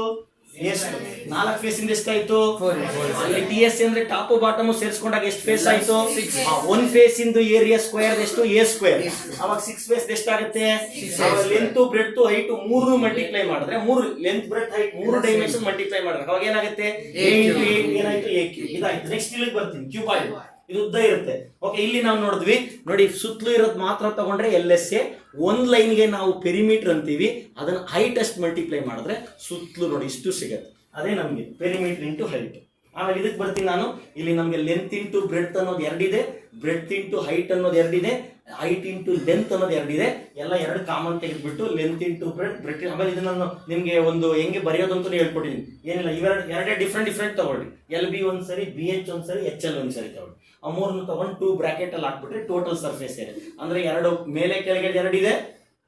4 ಫೇಸ್ ಇಂದ ಎಷ್ಟಾಯ್ತು? 4. TS ಅಂದ್ರೆ ಟಾಪ್ ಬಾಟಮ್ ಸೇರಿಸ್ಕೊಂಡಾಗ ಎಷ್ಟು ಫೇಸ್ ಆಯ್ತು? 6. ಒಂದು ಫೇಸ್ ಇಂದು ಏರಿಯಾ ಸ್ಕ್ವೇರ್ ಎಷ್ಟು? A square. ಅವಾಗ 6 ಫೇಸ್ ಎಷ್ಟಾಗುತ್ತೆ? ಲೆಂತ್ ಬ್ರೆಡ್ತ್ ಹೈಟ್ 3 ಮಲ್ಟಿಪ್ಲೈ ಮಾಡಿದ್ರೆ 3 length breadth height 3 dimension multiply ಮಾಡಿದ್ರೆ ಅವಾಗ ಏನಾಗುತ್ತೆ? A into 8 ಏನಾಯ್ತು? A cube. ಇದಾಯ್ತು. ನೆಕ್ಸ್ಟ್ ಇಲ್ಲಿಗೆ ಬರ್ತೀನಿ. ಕ್ಯೂಬ್ ಆಯ್ತು. ಇದು ಉದ್ದ ಇರುತ್ತೆ. ಓಕೆ, ಇಲ್ಲಿ ನಾವು ನೋಡಿದ್ವಿ. ನೋಡಿ ಸುತ್ತಲೂ ಇರೋದು ಮಾತ್ರ ತಗೊಂಡ್ರೆ LSA. ಒಂದ್ ಲೈನ್ಗೆ ನಾವು ಪೆರಿಮೀಟರ್ ಅಂತೀವಿ. ಅದನ್ನ ಹೈಟ್ ಅಷ್ಟು ಮಲ್ಟಿಪ್ಲೈ ಮಾಡಿದ್ರೆ ಸುತ್ತಲೂ ನೋಡಿ ಇಷ್ಟು ಸಿಗುತ್ತೆ. ಅದೇ ನಮಗೆ ಪೆರಿಮೀಟರ್ ಇಂಟು ಹೈಟ್. ಆಮೇಲೆ ಇದಕ್ಕೆ ಬರ್ತೀನಿ ನಾನು. ಇಲ್ಲಿ ನಮಗೆ ಲೆಂತ್ ಇಂಟು ಬ್ರೆಡ್ತ್ ಅನ್ನೋದು 2 ಇದೆ, ಬ್ರೆಡ್ತ್ ಇಂಟು ಹೈಟ್ ಅನ್ನೋದು 2 ಇದೆ, ಹೈಟ್ ಇಂಟು ಲೆಂತ್ ಅನ್ನೋದು 2 ಇದೆ. ಎಲ್ಲ 2 ಕಾಮನ್ ತೆಗೆದ್ಬಿಟ್ಟು ಲೆಂತ್ ಇಂಟು ಬ್ರೆಡ್. ಆಮೇಲೆ ಇದನ್ನ ನಾನು ನಿಮ್ಗೆ ಒಂದು ಹೆಂಗೆ ಬರೆಯೋದು ಅಂತ ಹೇಳ್ಕೊಟ್ಟಿದ್ದೀನಿ. ಏನಿಲ್ಲ, ಎರಡೇ ಡಿಫ್ರೆಂಟ್ ತಗೊಳ್ಳಿ. LB ಒಂದ್ಸರಿ, BH ಒಂದ್ಸರಿ, HL ಒಂದ್ಸರಿ ತಗೊಳ್ಳಿ. ಆ 3 ತಗೊಂಡು 2 ಬ್ರಾಕೆಟ್ ಅಲ್ಲಿ ಹಾಕ್ಬಿಟ್ರೆ ಟೋಟಲ್ ಸರ್ಫೇಸ್ ಏರಿಯಾ ಅಂದ್ರೆ 2 ಮೇಲೆ ಕೆಳಗೆ 2 ಇದೆ.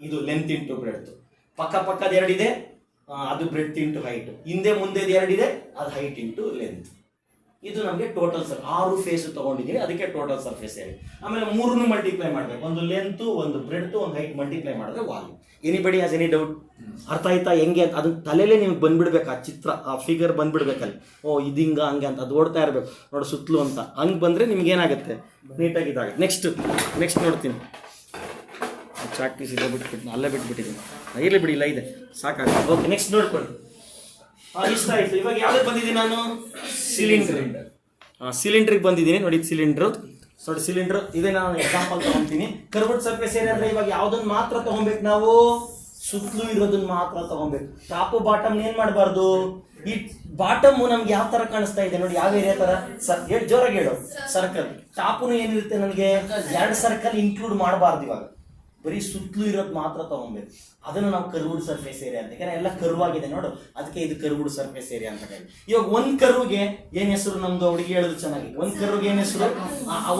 ಇದು ಲೆಂತ್ ಇಂಟು ಬ್ರೆಡ್ತ್. ಪಕ್ಕದ 2 ಇದೆ, ಅದು ಬ್ರೆಡ್ತ್ ಇಂಟು ಹೈಟ್. ಹಿಂದೆ ಮುಂದೆ 2 ಇದೆ, ಅದು ಹೈಟ್ ಇಂಟು ಲೆಂತ್. ಇದು ನಮಗೆ ಟೋಟಲ್ 6 ಫೇಸ್ ತಗೊಂಡಿದ್ದೀನಿ. ಅದಕ್ಕೆ ಟೋಟಲ್ ಸರ್ಫೇಸ್ ಏರಿಯಾ. ಆಮೇಲೆ 3 ಮಲ್ಟಿಪ್ಲೈ ಮಾಡ್ಬೇಕು. ಒಂದು ಲೆಂತ್, ಒಂದು ಬ್ರೆಡ್ತ್, ಒಂದು ಹೈಟ್ ಮಲ್ಟಿಪ್ಲೈ ಮಾಡಿದ್ರೆ volume. Anybody has any doubt? ಅರ್ಥ ಆಯ್ತಾ ಹೆಂಗೆ ಅಂತ? ಅದನ್ನ ತಲೆಯಲ್ಲೇ ನಿಮ್ಗೆ ಬಂದ್ಬಿಡ್ಬೇಕು. ಆ ಚಿತ್ರ, ಆ ಫಿಗರ್ ಬಂದ್ಬಿಡ್ಬೇಕಲ್ಲಿ. ಓ ಇದು ಹಿಂಗ ಹಂಗೆ ಅಂತ ಅದು ಓಡ್ತಾ ಇರಬೇಕು ನೋಡಿ ಸುತ್ತಲೂ ಅಂತ. ಹಂಗೆ ಬಂದರೆ ನಿಮ್ಗೆ ಏನಾಗುತ್ತೆ? ನೀಟಾಗಿ ಇದಾಗುತ್ತೆ. ನೆಕ್ಸ್ಟ್ ನೋಡ್ತೀನಿ. ಚಾಕ್ ಪೀಸ್ ಇದೆ ಬಿಟ್ಬಿಟ್ಟು ಅಲ್ಲೇ ಬಿಟ್ಬಿಟ್ಟಿದ್ದೀನಿ. ಇರಲಿ ಬಿಡಿ, ಇಲ್ಲ ಇದೆ ಸಾಕಾಗುತ್ತೆ. ಓಕೆ, ನೆಕ್ಸ್ಟ್ ನೋಡ್ಕೊಳ್ಳಿ. ಇಷ್ಟ ಆಯ್ತು. ಇವಾಗ ಯಾವ್ದು ಬಂದಿದ್ದೀನಿ ನಾನು? ಸಿಲಿಂಡ್ರಿಗೆ ಬಂದಿದ್ದೀನಿ. ನೋಡಿ ಸಿಲಿಂಡ್ರು. ನೋಡಿ ಸಿಲಿಂಡರ್ ಇದೇ ನಾನು ಎಕ್ಸಾಂಪಲ್ ತಗೊಂತೀನಿ. ಕರ್ವ್ಡ್ ಸರ್ಫೇಸ್ ಏರಿಯಾ ಅಂದ್ರೆ ಇವಾಗ ಯಾವ್ದನ್ನ ಮಾತ್ರ ತಗೊಬೇಕು ನಾವು? ಸುತ್ತಲೂ ಇರೋದನ್ನ ಮಾತ್ರ ತಗೊಬೇಕು. ಟಾಪ್ ಬಾಟಮ್ ಏನ್ ಮಾಡಬಾರ್ದು? ಈ ಬಾಟಮ್ ನಮ್ಗೆ ಯಾವ ತರ ಕಾಣಿಸ್ತಾ ಇದೆ ನೋಡಿ? ಯಾವ ಏರಿಯಾ ತರ? ಜೋರಾಗಿ ಹೇಳು. ಸರ್ಕಲ್. ಟಾಪುನು ಏನಿರುತ್ತೆ ನನಗೆ? 2 ಸರ್ಕಲ್ ಇನ್ಕ್ಲೂಡ್ ಮಾಡಬಾರ್ದು. ಇವಾಗ ಬರೀ ಸುತ್ತಲೂ ಇರೋದು ಮಾತ್ರ ತಗೊಬೇಕು. ಅದನ್ನು ನಾವು ಕರ್ವ್ಡ್ ಸರ್ಫೇಸ್ ಏರಿಯಾ ಅಂತ. ಯಾಕಂದ್ರೆ ಎಲ್ಲ ಕರ್ವ್ ಆಗಿದೆ ನೋಡು, ಅದಕ್ಕೆ ಇದು ಕರ್ವ್ಡ್ ಸರ್ಫೇಸ್ ಏರಿಯಾ ಅಂತ ಹೇಳಿ. ಇವಾಗ ಒಂದ್ ಕರ್ವ್ಗೆ ಏನ್ ಹೆಸರು? ನಮ್ದು ಹುಡುಗಿ ಹೇಳುದು ಚೆನ್ನಾಗಿ. ಒಂದ್ ಕರ್ವ್ಗೆ ಏನ್ ಹೆಸರು?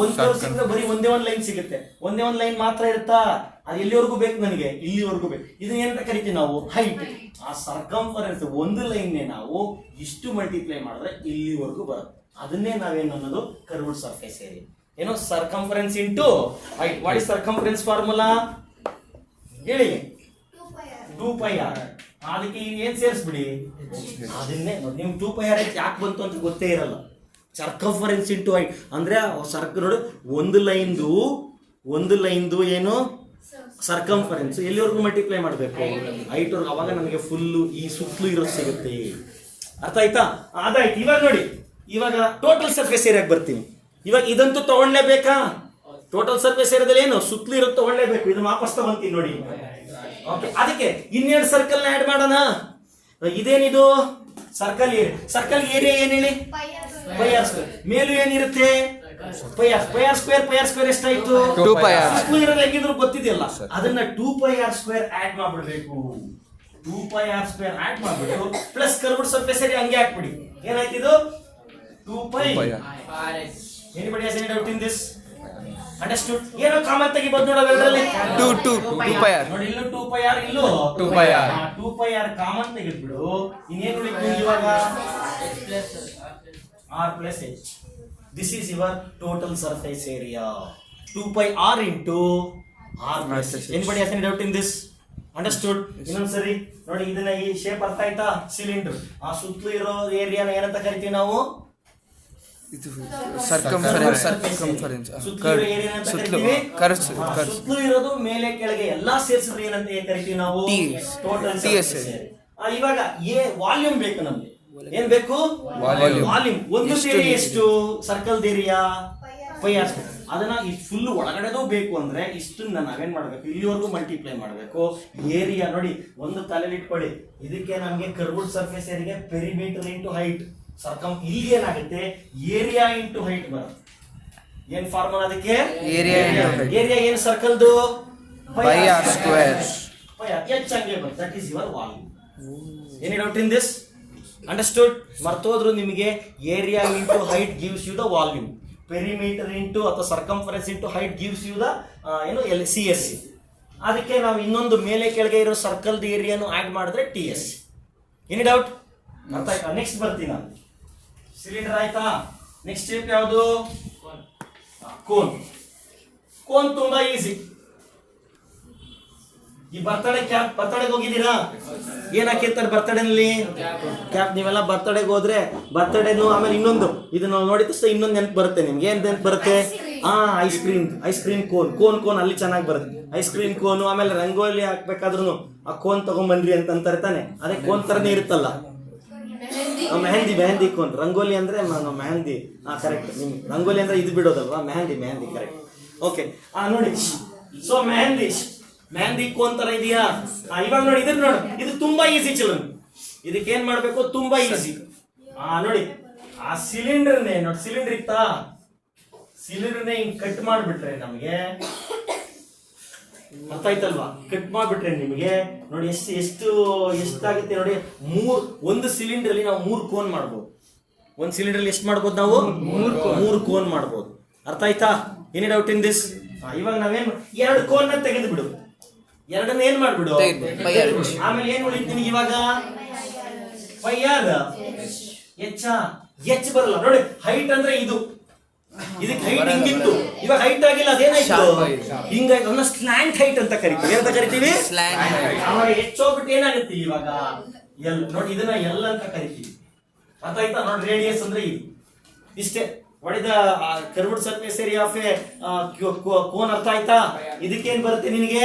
ಒಂದ್ ಕರ್ವ್ ಸಿಕ್ಕರೆ ಬರೀ ಒಂದೇ ಒಂದು ಲೈನ್ ಸಿಗುತ್ತೆ. ಒಂದೇ ಒಂದು ಲೈನ್ ಮಾತ್ರ ಇರುತ್ತಾ? ಅದು ಎಲ್ಲಿವರೆಗೂ ಬೇಕು ನನಗೆ? ಇಲ್ಲಿವರೆಗೂ ಬೇಕು. ಇದನ್ನ ಏನಂತ ಕರಿತೀವಿ ನಾವು? ಹೈಟ್. ಆ ಸರ್ಕಂಫರೆನ್ಸ್ ಒಂದು ಲೈನ್ ನಾವು ಇಷ್ಟು ಮಲ್ಟಿಪ್ಲೈ ಮಾಡಿದ್ರೆ ಇಲ್ಲಿವರೆಗೂ ಬರುತ್ತೆ. ಅದನ್ನೇ ನಾವೇನು ಅನ್ನೋದು? Curved surface area. ಏನೋ circumference into height. What is circumference formula ಹೇಳಿ? 2πr. ಅದಕ್ಕೆ ಏನ್ ಸೇರಿಸ್ಬಿಡಿ ಅದನ್ನೇ ನೋಡಿ. ನಿಮ್ಗೆ 2πr ಯಾಕೆ ಬಂತು ಅಂತ ಗೊತ್ತೇ ಇರಲ್ಲ. ಸರ್ಕಂಫರೆನ್ಸ್ ಇಂಟು ಹೈಟ್ ಅಂದ್ರೆ ನೋಡಿ ಒಂದು ಲೈನ್ದು ಏನು ಸರ್ಕಂಫರೆನ್ಸ್ ಎಲ್ಲಿವರೆಗೂ ಮಲ್ಟಿಪ್ಲೈ ಮಾಡಬೇಕು? ಹೈಟ್. ಅವಾಗ ನನಗೆ ಫುಲ್ಲು ಈ ಸುತ್ತಲೂ ಇರೋದು ಸಿಗುತ್ತೆ. ಅರ್ಥ ಆಯ್ತಾ? ಅದಾಯ್ತು. ಇವಾಗ ನೋಡಿ, ಇವಾಗ ಟೋಟಲ್ ಸರ್ಫೇಸ್ ಏರಿಯಾಗೆ ಬರ್ತೀನಿ. ಇವಾಗ ಇದಂತೂ ತಗೊಳ್ಳೇಬೇಕಾ? ಟೋಟಲ್ ಸರ್ಫೇಸ್ ಏರಿಯಾದಲ್ಲಿ ಏನು ಸುತ್ತಲೂ ಇರೋದು ತಗೊಳ್ಳೇಬೇಕು. ಇದನ್ನ ವಾಪಸ್ ತಗೊಂತೀನಿ ನೋಡಿ. ಓಕೆ, ಅದಕ್ಕೆ 2 ಸರ್ಕಲ್ ಆಡ್ ಮಾಡೋಣ. ಇದೇನಿದು? ಸರ್ಕಲ್ ಏರಿಯಾ ಏನ್ ಹೇಳಿ? πr². ಮೇಲೂ ಏನಿರುತ್ತೆ? πr² ಎಷ್ಟಾಯ್ತು? 2πr. ಸುತ್ತಲೂ ಇರೋದು ಹೆಂಗಿದ್ರು ಗೊತ್ತಿದೆಯಲ್ಲ, ಅದನ್ನ 2πr² ಆಡ್ ಮಾಡ್ಬಿಡ್ಬೇಕು. 2πr² ಆಡ್ ಮಾಡ್ಬಿಟ್ಟು ಪ್ಲಸ್ ಕರ್ವ್ಡ್ ಸರ್ಫೇಸ್ ಏರಿಯಾ ಹಂಗೆ ಹಾಕ್ಬಿಡಿ. ಏನಾಯ್ತು ಇದು? 2π Anybody has any doubt in this? Understood? ಏನೋ ಕಾಮನ್ ತೆಗಿಬಹುದು ನೋಡೋದ್ರಲ್ಲಿ 2 pi r ನೋಡಿ, ಇಲ್ಲೂ 2 pi r, ಇಲ್ಲೂ 2 pi r 2 pi r common ತೆಗೆದ್ಬಿಡು. ಇನ್ನೇನು ಉಳಿತು ಇವಾಗ? r plus h. This is your total surface area. 2 pi r into r plus h. Anybody has any doubt in this? Understood? ಇನ್ನೊಂದ್ಸರಿ ನೋಡಿ, ಇದನ್ನ ಈ ಶೇಪ್ ಅರ್ಥ ಆಯ್ತಾ? ಸಿಲಿಂಡರ್, ಆ ಸುತ್ತಲೂ ಇರೋ ಏರಿಯಾನ ಏನಂತ ಕರಿತೀವಿ ನಾವು? ಇದು ಸರ್ಕಂಫರೆನ್ಸ್ ಸುತ್ತಲೂ ಇರೋದು ಮೇಲೆ ಕೆಳಗೆ ಎಲ್ಲಾ ಸೇರಿಸಿದ್ರೆ ಏನಂತ ಕರಿತೀವಿ ನಾವು? Total surface area. ಇವಾಗ ವಾಲ್ಯೂಮ್ ಬೇಕು ನಮ್ಗೆ. ಏನ್ ಬೇಕು? ವಾಲ್ಯೂಮ್. ಒಂದು ಸೇರಿ ಎಷ್ಟು? Circle area pi R square. ಅದನ್ನ ಫುಲ್ ಒಳಗಡೆದು ಬೇಕು ಅಂದ್ರೆ ಇಷ್ಟನ್ನ ನಾವೇನ್ ಮಾಡ್ಬೇಕು? ಇಲ್ಲಿವರೆಗೂ ಮಲ್ಟಿಪ್ಲೈ ಮಾಡ್ಬೇಕು. ಏರಿಯಾ ನೋಡಿ, ಒಂದು ತಲೆಯಲ್ಲಿ ಇಟ್ಕೊಳ್ಳಿ, ಇದಕ್ಕೆ ನಮ್ಗೆ curved surface area perimeter into height circum. ಇಲ್ಲಿ ಏನಾಗುತ್ತೆ? ಏರಿಯಾ ಇಂಟು ಹೈಟ್ ಬರುತ್ತೆ. ಏನ್ ಫಾರ್ಮುಲಾ ಅದಕ್ಕೆ? ಏರಿಯಾ ಏನು ಸರ್ಕಲ್ದು? Pi R square. ಎಚ್ ಹಂಗೆ ಬರುತ್ತೆ. That is your volume. Any doubt in this? Understood? ಮರ್ತೋದ್ರು ನಿಮಗೆ area into height gives you the volume. Perimeter into ಅಥವಾ circumference into height gives you the ಏನು CSC. ಅದಕ್ಕೆ ನಾವು ಇನ್ನೊಂದು ಮೇಲೆ ಕೆಳಗೆ ಇರೋ ಸರ್ಕಲ್ ಏರಿಯಾನು ಆಡ್ ಮಾಡಿದ್ರೆ TS. Any doubt? ಅರ್ಥ ಆಯ್ತಾ? ನೆಕ್ಸ್ಟ್ ಬರ್ತೀನಿ ನಾನು. ಸಿಲಿಂಡರ್ ಆಯ್ತಾ? ನೆಕ್ಸ್ಟ್ ಶೇಪ್ ಯಾವುದು? ಕೋನ್. ಕೋನ್ ತುಂಬಾ ಈಸಿ. ಈ ಬರ್ತಡೆಗೆ ಹೋಗಿದ್ದೀರಾ? ಏನ್ ಹಾಕಿರ್ತಾರೆ ಬರ್ತಡೆನಲ್ಲಿ? ಕ್ಯಾಪ್. ನೀವೆಲ್ಲ ಬರ್ತಡೆಗೆ ಹೋದ್ರೆ ಬರ್ತಡೆನು ಆಮೇಲೆ ಇನ್ನೊಂದು ಇದನ್ನ ನೋಡಿದ ತಕ್ಷಣ ಇನ್ನೊಂದು ನೆನಪು ಬರುತ್ತೆ ನಿಮ್ಗೆ. ಏನ್ ನೆನಪು ಬರುತ್ತೆ? ಐಸ್ ಕ್ರೀಮ್ ಕೋನ್ ಅಲ್ಲಿ ಚೆನ್ನಾಗಿ ಬರುತ್ತೆ. Ice cream cone. ಆಮೇಲೆ ರಂಗೋಲಿ ಹಾಕ್ಬೇಕಾದ್ರೂ ಆ ಕೋನ್ ತಗೊಂಬನ್ರಿ ಅಂತ ಅಂತಾರೆ ತಾನೆ. ಅದೇ ಕೋನ್ ತರನೇ ಇರುತ್ತಲ್ಲ, ಮೆಹಂದಿ ಕೋನ್. ರಂಗೋಲಿ ಅಂದ್ರೆ ಮೆಹಂದಿ. ಕರೆಕ್ಟ್. ನಿಮ್ ರಂಗೋಲಿ ಅಂದ್ರೆ ಇದು ಬಿಡೋದಲ್ವಾ? ಮೆಹಂದಿ ಕರೆಕ್ಟ್. ಓಕೆ, ನೋಡಿ. ಸೊ ಮೆಹಂದಿ ಕೋನ್ ತರ ಇದೆಯಾ? ಇವಾಗ ನೋಡಿ, ಇದನ್ನ ನೋಡಿ, ಇದು ತುಂಬಾ ಈಸಿ ಚಿಲ್ಡ್ರನ್. ಇದಕ್ಕೆ ಏನ್ ಮಾಡ್ಬೇಕು? ತುಂಬಾ ಈಸಿ. ನೋಡಿ, ಆ ಸಿಲಿಂಡರ್ನೇ ನೋಡಿ, ಸಿಲಿಂಡರ್ ಇತ್ತಾ? ಸಿಲಿಂಡರ್ನೇ ಹಿಂಗ್ ಕಟ್ ಮಾಡ್ಬಿಟ್ರೆ ನಮ್ಗೆ ಅರ್ಥ ಆಯ್ತಲ್ವಾ? ಕಟ್ ಮಾಡ್ಬಿಟ್ರೆ ನಿಮಗೆ ನೋಡಿ ಎಷ್ಟಾಗುತ್ತೆ ನೋಡಿ. ಒಂದು ಸಿಲಿಂಡರ್ ಅಲ್ಲಿ ನಾವು 3 ಕೋನ್ ಮಾಡ್ಬೋದು. ಒಂದು ಸಿಲಿಂಡರ್ ಅಲ್ಲಿ ಎಷ್ಟು ಮಾಡ್ಬೋದು ನಾವು? 3 ಕೋನ್ ಮಾಡ್ಬೋದು. ಅರ್ಥ ಆಯ್ತಾ? Any doubt in this? ಇವಾಗ ನಾವೇನ್ 2 ಕೋನ್ ತೆಗೆದು ಬಿಡು. ಎರಡನ್ನ ಏನ್ ಮಾಡ್ಬಿಡು? ಆಮೇಲೆ ಏನ್ ಉಳಿತು ನಿನಗೆ ಇವಾಗ? ಪೈ ಆರ್ ಎಚ್ ಬರಲ್ಲ ನೋಡಿ. ಹೈಟ್ ಅಂದ್ರೆ ಇದು, ಇದಕ್ಕೆ ಹೈಟ್ ಹಿಂಗಿತ್ತು, ಇವಾಗ ಹೈಟ್ ಆಗಿಲ್ಲ. ಅದೇನಾಯ್ತು? ಹಿಂಗಾಗಿ ಅದನ್ನ ಸ್ಲ್ಯಾಂಟ್ ಹೈಟ್ ಅಂತ ಕರಿತೀವಿ. ಏನಂತ ಕರಿತೀವಿ? ಆವಾಗ ಹೆಚ್ಚೋಗ್ಬಿಟ್ಟು ಏನಾಗುತ್ತೆ ಇವಾಗ? ಎಲ್ ನೋಡಿ, ಇದನ್ನ ಎಲ್ ಅಂತ ಕರಿತೀವಿ. ಅರ್ಥ ಆಯ್ತಾ? ನೋಡಿ, ರೇಡಿಯಸ್ ಅಂದ್ರೆ ಇದು. ಇಷ್ಟೇ. ಹೊಡೆದ curved surface area of A cone. ಅರ್ಥ ಆಯ್ತಾ? ಇದಕ್ಕೇನ್ ಬರುತ್ತೆ ನಿನಗೆ?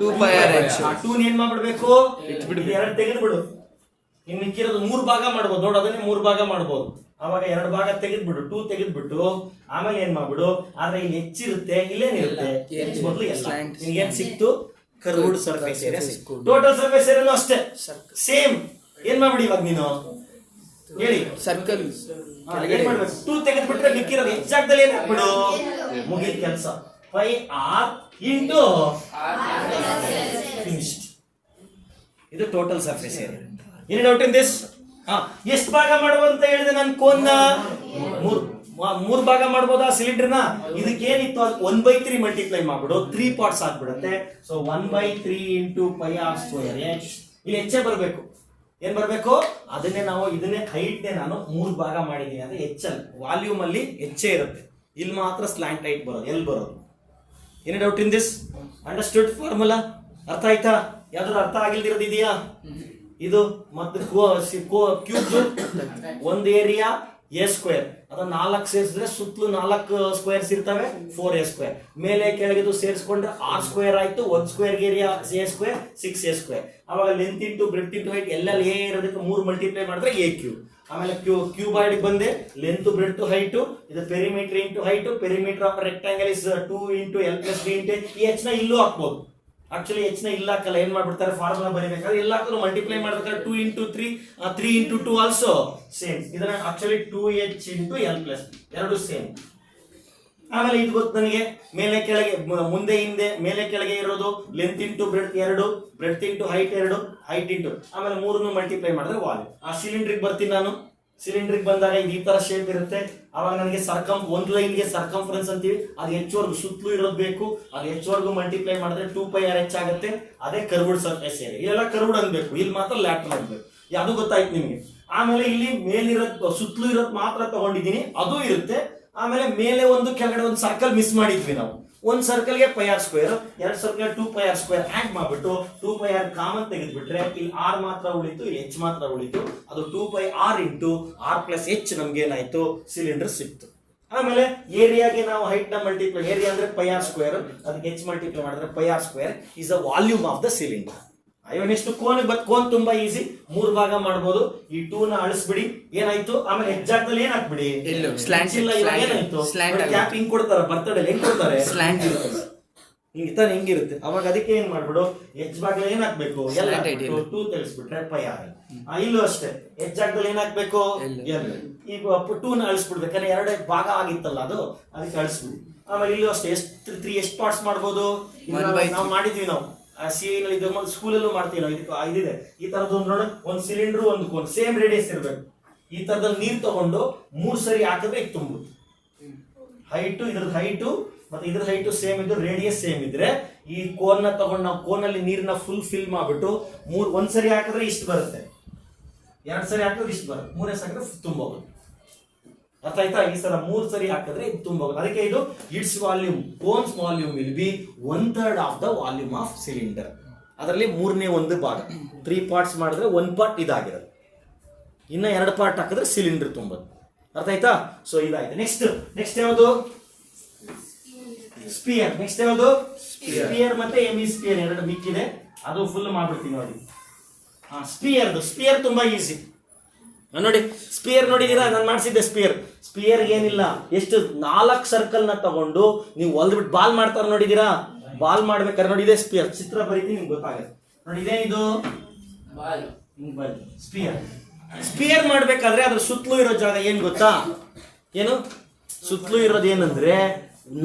2 pi r h. 2 ಏನ್ ಮಾಡ್ಬಿಡ್ಬೇಕು? 2 ತೆಗೆದು ಬಿಡು. ಇನ್ನು ಮಿಕ್ಕಿರೋದು 3 ಭಾಗ ಮಾಡ್ಬೋದು. ನೋಡು, ಅದನ್ನೇ 3 ಭಾಗ ಮಾಡ್ಬೋದು. ಅವಾಗ 2 ಭಾಗ ತೆಗೆದ್ಬಿಡು, 2 ತೆಗೆದ್ಬಿಟ್ಟು ಆಮೇಲೆ ಏನ್ ಮಾಡ್ಬಿಡು? ಆದ್ರೆ ಇಲ್ಲಿ ಹೆಚ್ಚಿರುತ್ತೆ, ಇಲ್ಲೇನಿರುತ್ತೆ? ಹೆಚ್ಚು ಬದಲು ಎಲ್ಲ. ನಿಮ್ಗೆ ಏನ್ ಸಿಕ್ತು? ಕರ್ವ್ಡ್ ಸರ್ಫೇಸ್ ಏರಿಯಾ ಸಿಕ್ತು. ಟೋಟಲ್ ಸರ್ಫೇಸ್ ಏರಿಯಾನು ಅಷ್ಟೇ ಸೇಮ್. ಏನ್ ಮಾಡ್ಬಿಡಿ ಇವಾಗ ನೀನು ಹೇಳಿ? ಸರ್ಕಲ್ ಏನ್ ಮಾಡ್ಬೇಕು? 2 ತೆಗೆದ್ಬಿಟ್ರೆ ಮಿಕ್ಕಿರೋದು ಹೆಚ್ಚಾಗ್ದಲ್ಲಿ ಏನ್ ಹಾಕ್ಬಿಡು? ಮುಗಿದ ಕೆಲಸ. Pi r into finished. ಇದು total surface area. Any doubt in this? ಎಷ್ಟು ಭಾಗ ಮಾಡ್ಬೋದು ಅಂತ ಹೇಳಿದೆ ನಾನು? ಕೋನ್ನ 3 ಭಾಗ ಮಾಡ್ಬೋದಾ ಸಿಲಿಂಡರ್ನ? ಇದಕ್ಕೆ ಏನಿತ್ತು? 1/3 ಮಲ್ಟಿಪ್ಲೈ ಮಾಡ್ಬಿಡು, 3 ಪಾರ್ಟ್ಸ್ ಆಗ್ಬಿಡುತ್ತೆ. So 1/3 into pi R square H. ಇಲ್ಲಿ ಹೆಚ್ಚೇ ಬರಬೇಕು. ಏನ್ ಬರಬೇಕು? ಇದನ್ನೇ ಹೈಟ್ ನಾನು 3 ಭಾಗ ಮಾಡಿದೀನಿ ಅಂದ್ರೆ HL. ವಾಲ್ಯೂಮ್ ಅಲ್ಲಿ ಹೆಚ್ಚೇ ಇರುತ್ತೆ. ಇಲ್ಲಿ ಮಾತ್ರ ಸ್ಲ್ಯಾಂಟ್ ಹೈಟ್ ಬರೋದು. ಎಲ್ ಬರೋದು? Any doubt in this? Understood formula? ಅರ್ಥ ಆಯ್ತಾ? ಯಾವ್ದಾದ್ರು ಅರ್ಥ ಆಗಿಲ್ದಿರೋದು ಇದೆಯಾ? ಇದು ಮತ್ತೆ ಕ್ಯೂಬ್ ಒಂದು ಏರಿಯಾ ಎ ಸ್ಕ್ವೇರ್. ಅದನ್ನ 4 ಸೇರಿಸಿದ್ರೆ ಸುತ್ತಲೂ 4 ಸ್ಕ್ವೇರ್ಸ್ ಇರ್ತವೆ, 4a ಸ್ಕ್ವೇರ್. ಮೇಲೆ ಕೆಳಗಿದು ಸೇರಿಸ್ಕೊಂಡ್ರೆ r ಸ್ಕ್ವೇರ್ ಆಯ್ತು. 1 square area a square 6a square. ಅವಾಗ length into breadth into height ಎಲ್ಲೆಲ್ಲಿ ಎ ಇರೋದಕ್ಕೆ 3 ಮಲ್ಟಿಪ್ಲೈ ಮಾಡಿದ್ರೆ a ಕ್ಯೂಬ್. ಆಮೇಲೆ ಕ್ಯೂಬಾಯ್ಡ್ ಬಂದೆ ಲೆಂತ್ ಬ್ರೆಡ್ತ್ ಹೈಟ್. ಇದು perimeter into height. Perimeter of rectangle is 2 into l plus d into ಈ h ನ ಇಲ್ಲೂ ಹಾಕ್ಬೋದು. ಆಕ್ಚುಲಿ h ನ ಇಲ್ಲ ಹಾಕಲ್ಲ. ಏನ್ ಮಾಡ್ಬಿಡ್ತಾರೆ? ಫಾರ್ಮುಲಾ ಬರೀಬೇಕಾದ್ರೆ ಎಲ್ಲ ಹಾಕಿದ್ರು ಮಲ್ಟಿಪ್ಲೈ ಮಾಡ್ಬೇಕಾದ್ರೆ 2 ಇಂಟು 3 3 ಇಂಟು 2 ಆಲ್ಸೋ ಸೇಮ್. ಇದನ್ನ actually 2h into l plus ಎರಡು ಸೇಮ್. ಆಮೇಲೆ ಇದು ಗೊತ್ತು ನನಗೆ, ಮೇಲೆ ಕೆಳಗೆ ಮುಂದೆ ಹಿಂದೆ ಮೇಲೆ ಕೆಳಗೆ ಇರೋದು length into breadth 2, breadth into height 2, height into ಆಮೇಲೆ 3 ಮಲ್ಟಿಪ್ಲೈ ಮಾಡಿದ್ರೆ ವಾಲ್ಯೂಮ್. ಆ ಸಿಲಿಂಡ್ರಿಗೆ ಬರ್ತೀನಿ ನಾನು. ಸಿಲಿಂಡ್ರಿಗೆ ಬಂದಾಗ ಇದು ಈ ತರ ಶೇಪ್ ಇರುತ್ತೆ. ಅವಾಗ ನನಗೆ ಒಂದು ಲೈನ್ಗೆ ಸರ್ಕಂಫರೆನ್ಸ್ ಅಂತೀವಿ. ಅದು ಹೆಚ್ಚುವರೆಗೂ ಸುತ್ತಲೂ ಇರೋದು ಬೇಕು. ಅದು ಹೆಚ್ಚುವರೆಗೂ ಮಲ್ಟಿಪ್ಲೈ ಮಾಡಿದ್ರೆ 2πr ಆಗುತ್ತೆ. ಅದೇ ಕರ್ವ್ಡ್ ಸರ್ಫೇಸ್ ಏರಿಯಾ. ಇಲ್ಲೆಲ್ಲ ಕರ್ವ್ಡ್ ಅನ್ಬೇಕು, ಇಲ್ಲಿ ಮಾತ್ರ ಲ್ಯಾಟ್ರಲ್ ಅನ್ಬೇಕು. ಅದು ಗೊತ್ತಾಯ್ತು ನಿಮ್ಗೆ. ಆಮೇಲೆ ಇಲ್ಲಿ ಮೇಲಿರೋದು ಸುತ್ತಲೂ ಇರೋದು ಮಾತ್ರ ತಗೊಂಡಿದ್ದೀನಿ, ಅದು ಇರುತ್ತೆ. ಆಮೇಲೆ ಮೇಲೆ ಒಂದು ಕೆಳಗಡೆ ಒಂದು ಸರ್ಕಲ್ ಮಿಸ್ ಮಾಡಿದ್ವಿ ನಾವು. ಒಂದು ಸರ್ಕಲ್ಗೆ πr², ಎರಡು ಸರ್ಕಲ್ 2πr² ಆಡ್ ಮಾಡ್ಬಿಟ್ಟು 2πr ಕಾಮನ್ ತೆಗೆದ್ಬಿಟ್ರೆ ಇಲ್ಲಿ r ಮಾತ್ರ ಉಳಿತು, ಇಲ್ಲಿ h ಮಾತ್ರ ಉಳಿತು. ಅದು 2πr ಇಂಟು r+h ನಮ್ಗೆ ಏನಾಯ್ತು, ಸಿಲಿಂಡರ್ ಸಿಕ್ತು. ಆಮೇಲೆ ಏರಿಯಾಗೆ ನಾವು ಹೈಟ್ ನ ಮಲ್ಟಿಪ್ಲೈ, ಏರಿಯಾ ಅಂದ್ರೆ πr², ಅದಕ್ಕೆ h ಮಲ್ಟಿಪ್ಲೈ ಮಾಡಿದ್ರೆ πr² is the volume of the cylinder. ಅಯ್ಯೋ ನೆಕ್ಸ್ಟ್ ಕೋನ್ ತುಂಬಾ ಈಸಿ, 3 ಭಾಗ ಮಾಡ್ಬೋದು. ಈ 2 ನ ಅಳಿಸ್ಬಿಡಿ, ಏನಾಯ್ತು. ಆಮೇಲೆ ಎಕ್ಸಾಕ್ಟ್ಲಿ ಏನ್ ಹಾಕ್ಬಿಡಿ, ಕ್ಯಾಪ್ ಹಿಂಗ್ ಕೊಡ್ತಾರ ಬರ್ತಡೇ, ಹೆಂಗ್ ಕೊಡ್ತಾರೆ ಸ್ಲ್ಯಾಂಟ್ ಹಿಂಗಿರುತ್ತೆ. ಅವಾಗ ಅದಕ್ಕೆ ಏನ್ ಮಾಡ್ಬಿಡು, ಎಚ್ ಭಾಗ ಏನ್ ಹಾಕ್ಬೇಕು, 2 ತಿಳಿಸ್ಬಿಟ್ರೆ πr. ಇಲ್ಲೂ ಅಷ್ಟೇ, ಎಕ್ಸಾಕ್ಟ್ಲಿ ಏನ್ ಹಾಕ್ಬೇಕು, ಈಗ 2 ನ ಅಳಿಸ್ಬಿಡ್ಬೇಕಂದ್ರೆ 2 ಭಾಗ ಆಗಿತ್ತಲ್ಲ ಅದು, ಅದಕ್ಕೆ ಅಳಿಸ್ಬಿಡಿ. ಆಮೇಲೆ ಇಲ್ಲೂ ಅಷ್ಟೇ, ಎಷ್ಟು ಪಾರ್ಟ್ಸ್ ಮಾಡ್ಬೋದು, ನಾವು ಮಾಡಿದ್ವಿ. ನಾವು ಸ್ಕೂಲಲ್ಲೂ ಮಾಡ್ತೀವಿ ನಾವು. ಇದಕ್ಕೆ ಇದಿದೆ ಈ ತರದ್ದು ನೋಡಿ, ಒಂದು ಸಿಲಿಂಡರ್ ಒಂದು ಕೋನ್ ಸೇಮ್ ರೇಡಿಯಸ್ ಇರಬೇಕು. ಈ ತರದಲ್ಲಿ ನೀರು ತಗೊಂಡು 3 ಸರಿ ಹಾಕಿದ್ರೆ ಇದು ತುಂಬುತ್ತೆ. ಹೈಟು, ಇದ್ರದ್ದು ಹೈಟು ಮತ್ತೆ ಇದ್ರ ಹೈಟು ಸೇಮ್ ಇದ್ದು, ರೇಡಿಯಸ್ ಸೇಮ್ ಇದ್ರೆ ಈ ಕೋನ್ ನ ತಗೊಂಡು ನಾವು ಕೋನಲ್ಲಿ ನೀರನ್ನ ಫುಲ್ ಫಿಲ್ ಮಾಡ್ಬಿಟ್ಟು ಒಂದ್ ಸರಿ ಹಾಕಿದ್ರೆ ಇಷ್ಟು ಬರುತ್ತೆ, 2 ಸರಿ ಹಾಕಿದ್ರೆ ಇಷ್ಟು ಬರುತ್ತೆ, 3ನೇ ಸರಿ ಹಾಕಿದ್ರೆ ತುಂಬೋಗುತ್ತೆ. ಅರ್ಥ ಆಯ್ತಾ? ಈ ಸಲ 3 ಸರಿ ಹಾಕಿದ್ರೆ ಇದು ತುಂಬೋಗುತ್ತೆ. ಅದಕ್ಕೆ ಇದು it's volume, cones volume will be 1/3 of the volume of cylinder. ಅದರಲ್ಲಿ 3ನೇ 1 ಭಾಗ. 3 ಪಾರ್ಟ್ಸ್ ಮಾಡಿದ್ರೆ 1 ಪಾರ್ಟ್ ಇದಾಗಿರೋದು, ಇನ್ನ 2 ಪಾರ್ಟ್ ಹಾಕಿದ್ರೆ ಸಿಲಿಂಡರ್ ತುಂಬೋದು. ಅರ್ಥ ಆಯ್ತಾ? ಸೊ ಇದಾಯ್ತು. ನೆಕ್ಸ್ಟ್ ಯಾವುದು, ಸ್ಪಿಯರ್. ನೆಕ್ಸ್ಟ್ ಯಾವುದು, ಸ್ಪಿಯರ್ ಮತ್ತೆ ಎಮಿಸ್ಪಿಯರ್ ಎರಡು ಮಿಕ್ಕಿದೆ, ಅದು ಫುಲ್ ಮಾಡ್ಬಿಡ್ತೀನಿ ನೋಡಿ. ಸ್ಪಿಯರ್ ತುಂಬಾ ಈಸಿ ನೋಡಿ. ಸ್ಪಿಯರ್ ನೋಡಿದೀರಾ, ನಾನು ಮಾಡಿಸಿದ್ದೆ ಸ್ಪಿಯರ್ ಏನಿಲ್ಲ, ಎಷ್ಟು 4 ಸರ್ಕಲ್ ನ ತಗೊಂಡು ನೀವು ಹೊಲ್ದ್ಬಿಟ್ಟು ಬಾಲ್ ಮಾಡ್ತಾರ ನೋಡಿದೀರಾ. ಬಾಲ್ ಮಾಡ್ಬೇಕಾದ್ರೆ ನೋಡಿ, ಇದೆ ಸ್ಪಿಯರ್. ಚಿತ್ರ ಬರೀತೀನಿ ನಿಮ್ಗೆ ಗೊತ್ತಾಗುತ್ತೆ ನೋಡಿ. ಇದೇನಿದು ಸ್ಪಿಯರ್ ಮಾಡ್ಬೇಕಾದ್ರೆ ಅದ್ರ ಸುತ್ತಲೂ ಇರೋ ಜಾಗ ಏನ್ ಗೊತ್ತಾ, ಏನು ಸುತ್ತಲೂ ಇರೋದು ಏನಂದ್ರೆ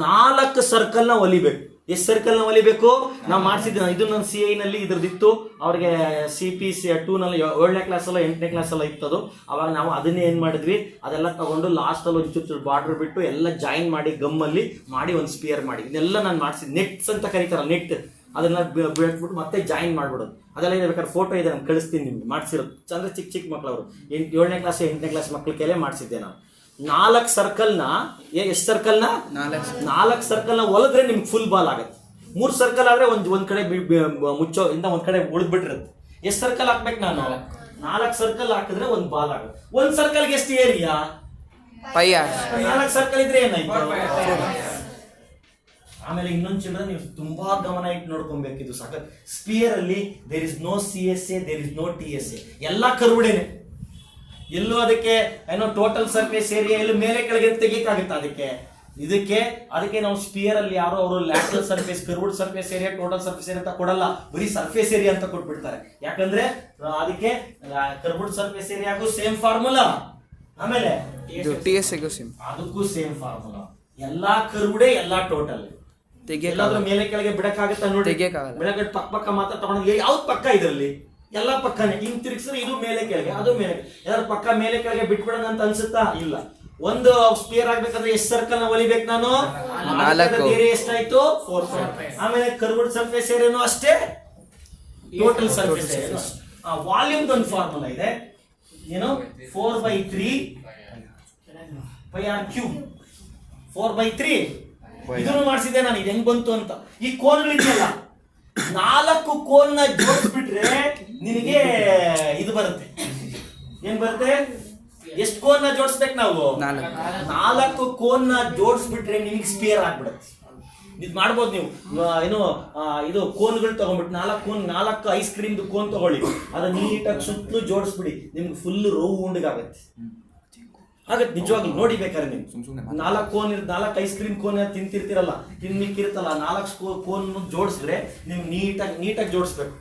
4 ಸರ್ಕಲ್ ನ ಹೊಲಿಬೇಕು. ಎಷ್ಟು ಸರ್ಕಲ್ ನ ಹೊಲಿಬೇಕು, ನಾವು ಮಾಡಿಸಿದ್ದೆ. ಇದು ನನ್ನ CI ನಲ್ಲಿ ಇದ್ರದಿತ್ತು, ಅವ್ರಿಗೆ CPC 2 ನಲ್ಲಿ 7ನೇ ಕ್ಲಾಸ್ ಅಲ್ಲ 8ನೇ ಕ್ಲಾಸ್ ಎಲ್ಲ ಇತ್ತದು. ಅವಾಗ ನಾವು ಅದನ್ನೇ ಏನ್ ಮಾಡಿದ್ವಿ, ಅದೆಲ್ಲ ತಗೊಂಡು ಲಾಸ್ಟ್ ಅಲ್ಲಿ ಒಂಚೂರು ಬಾರ್ಡರ್ ಬಿಟ್ಟು ಎಲ್ಲ ಜಾಯಿನ್ ಮಾಡಿ ಗಮ್ಮಲ್ಲಿ ಮಾಡಿ ಒಂದು ಸ್ಪಿಯರ್ ಮಾಡಿ. ಇದೆಲ್ಲ ನಾನು ಮಾಡಿಸಿದ್ ನೆಟ್ಸ್ ಅಂತ ಕರೀತಾರ, ನೆಟ್ ಅದನ್ನ ಬಿಟ್ಬಿಟ್ಟು ಮತ್ತೆ ಜಾಯಿನ್ ಮಾಡ್ಬಿಡೋದು. ಅದೆಲ್ಲ ಇದೆ, ಬೇಕಾದ್ರೆ ಫೋಟೋ ಇದೆ ನಾನು ಕಳಿಸ್ತೀನಿ ನಿಮ್ಗೆ. ಮಾಡಿಸಿರೋದು ಚಂದ್ರ ಚಿಕ್ಕ ಮಕ್ಕಳವರು 7ನೇ ಕ್ಲಾಸ್ 8ನೇ ಕ್ಲಾಸ್ ಮಕ್ಳ ಕೈಲೇ ಮಾಡಿಸಿದ್ದೆ ನಾನು. 4 ಸರ್ಕಲ್ನ, ಎಷ್ಟು ಸರ್ಕಲ್ನ 4 ಸರ್ಕಲ್ನ ಹೊಲದ್ರೆ ನಿಮ್ಗೆ ಫುಲ್ ಬಾಲ್ ಆಗುತ್ತೆ. 3 ಸರ್ಕಲ್ ಆದ್ರೆ ಒಂದ್ ಕಡೆ ಮುಚ್ಚೋ ಇಂದ ಒಂದ್ ಕಡೆ ಉಳಿದ್ಬಿಟ್ಟಿರುತ್ತೆ. ಎಷ್ಟು ಸರ್ಕಲ್ ಹಾಕ್ಬೇಕು ನಾನು, 4 ಸರ್ಕಲ್ ಹಾಕಿದ್ರೆ ಒಂದು ಬಾಲ್ ಆಗುತ್ತೆ. ಒಂದ್ ಸರ್ಕಲ್ಗೆ ಎಷ್ಟು ಏರಿಯಾ, 4 ಸರ್ಕಲ್ ಇದ್ರೆ ಏನಾಯ್ತು. ಆಮೇಲೆ ಇನ್ನೊಂದು ಚಿಲ್ಡ್ರನ್ ನೀವು ತುಂಬಾ ಗಮನ ಇಟ್ಟು ನೋಡ್ಕೊಬೇಕು. ಇದು ಸಾಕ ಸ್ಪಿಯರ್ ಅಲ್ಲಿ there is no CSA, there is no TSA, ಎಲ್ಲಾ ಕರ್ವುಡೇನೆ. ಎಲ್ಲೂ ಅದಕ್ಕೆ ಏನೋ ಟೋಟಲ್ ಸರ್ಫೇಸ್ ಏರಿಯಾ ಎಲ್ಲೂ ಮೇಲೆ ಕೆಳಗೆ ತೆಗಿಯಕ್ಕಾಗುತ್ತೆ. ಅದಕ್ಕೆ ನಾವು ಸ್ಪಿಯರ್ ಅಲ್ಲಿ ಯಾರೋ ಅವರು lateral surface, curved surface area, total surface area ಅಂತ ಕೊಡಲ್ಲ, ಬರೀ ಸರ್ಫೇಸ್ ಏರಿಯಾ ಅಂತ ಕೊಟ್ಬಿಡ್ತಾರೆ. ಯಾಕಂದ್ರೆ ಅದಕ್ಕೆ ಕರ್ವ್ಡ್ ಸರ್ಫೇಸ್ ಏರಿಯಾಗೂ ಸೇಮ್ ಫಾರ್ಮುಲಾ, ಆಮೇಲೆ ಅದಕ್ಕೂ ಸೇಮ್ ಫಾರ್ಮುಲಾ. ಎಲ್ಲಾ ಕರ್ವ್ಡೆ ಎಲ್ಲಾ ಟೋಟಲ್. ಎಲ್ಲಾದ್ರೂ ಮೇಲೆ ಕೆಳಗೆ ಬಿಡಕ್ಕಾಗತ್ತ ನೋಡಿ, ಬೆಳಗ್ಗೆ ಪಕ್ಕ ಮಾತ್ರ ತಗೊಂಡು ಯಾವ್ದು ಪಕ್ಕ ಇದರಲ್ಲಿ ಎಲ್ಲ ಪಕ್ಕನೇ. ಹಿಂಗ್ ತಿರುಗಿಸಿದ್ರೆ ಇದು ಮೇಲೆ ಕೆಳಗೆ, ಅದು ಮೇಲೆ, ಯಾರು ಪಕ್ಕ ಮೇಲೆ ಕೆಳಗೆ ಬಿಟ್ಬಿಡೋಣ ಅಂತ ಅನ್ಸುತ್ತಾ? ಇಲ್ಲ. ಒಂದು ಸ್ಪಿಯರ್ ಆಗ್ಬೇಕಂದ್ರೆ ಎಷ್ಟು ಸರ್ಕಲ್ ನ ಹೊಲಿಬೇಕು ನಾನು, 4 ಏರಿಯಾ ಎಷ್ಟಾಯ್ತು 4. ಆಮೇಲೆ ಕರ್ವ್ಡ್ ಸರ್ಫೇಸ್ ಏರಿಯಾನು ಅಷ್ಟೇ, ಟೋಟಲ್ ಸರ್ಫೇಸ್ ಏರಿಯಾ. ವಾಲ್ಯೂಮ್ ಒಂದು ಫಾರ್ಮುಲಾ ಇದೆ, ಏನು 4/3 πr³. 4/3 ಇದನ್ನು ಮಾಡಿಸಿದ್ದೆ ನಾನು. ಇದು ಹೆಂಗ್ ಬಂತು ಅಂತ. ಈ ಕೋನ್ಗಳಿದೆಯಲ್ಲ, 4 ಕೋನ್ನ ಜೋಡಿಸ್ಬಿಟ್ರೆ ನಿನಗೆ ಇದು ಬರುತ್ತೆ. ಏನ್ ಬರುತ್ತೆ, ಎಷ್ಟು ಕೋನ್ನ ಜೋಡಿಸ್ಬೇಕು ನಾವು, 4 ಕೋನ್ನ ಜೋಡಿಸ್ಬಿಟ್ರೆ ನಿಮಗೆ ಸ್ಪಿಯರ್ ಆಗ್ಬಿಡುತ್ತೆ. ಇದು ಮಾಡ್ಬೋದು ನೀವು. ಏನು ಇದು ಕೋನ್ಗಳು ತಗೊಂಡ್ಬಿಟ್ಟು 4 ಐಸ್ ಕ್ರೀಮ್ ಕೋನ್ ತಗೊಳ್ಳಿ, ಅದು ನೀಟಾಗಿ ಸುತ್ತಲೂ ಜೋಡಿಸ್ಬಿಡಿ, ನಿಮ್ಗೆ ಫುಲ್ ರೌಂಡ್ ಆಗುತ್ತೆ. ನಿಜವಾಗಿ ನೋಡಿ ಬೇಕಾದ್ರೆ ನೀವು 4 ಕೋನ್ 4 ಐಸ್ ಕ್ರೀಮ್ ಕೋನ್ ತಿಂತಿರ್ತಿರಲ್ಲ, ತಿನ್ಮಿಕ್ಕಿರುತ್ತಲ್ಲ, 4 ಕೋನ್ ಜೋಡಿಸಿದ್ರೆ ನಿಮ್ಗೆ ನೀಟಾಗಿ ಜೋಡಿಸ್ಬೇಕು.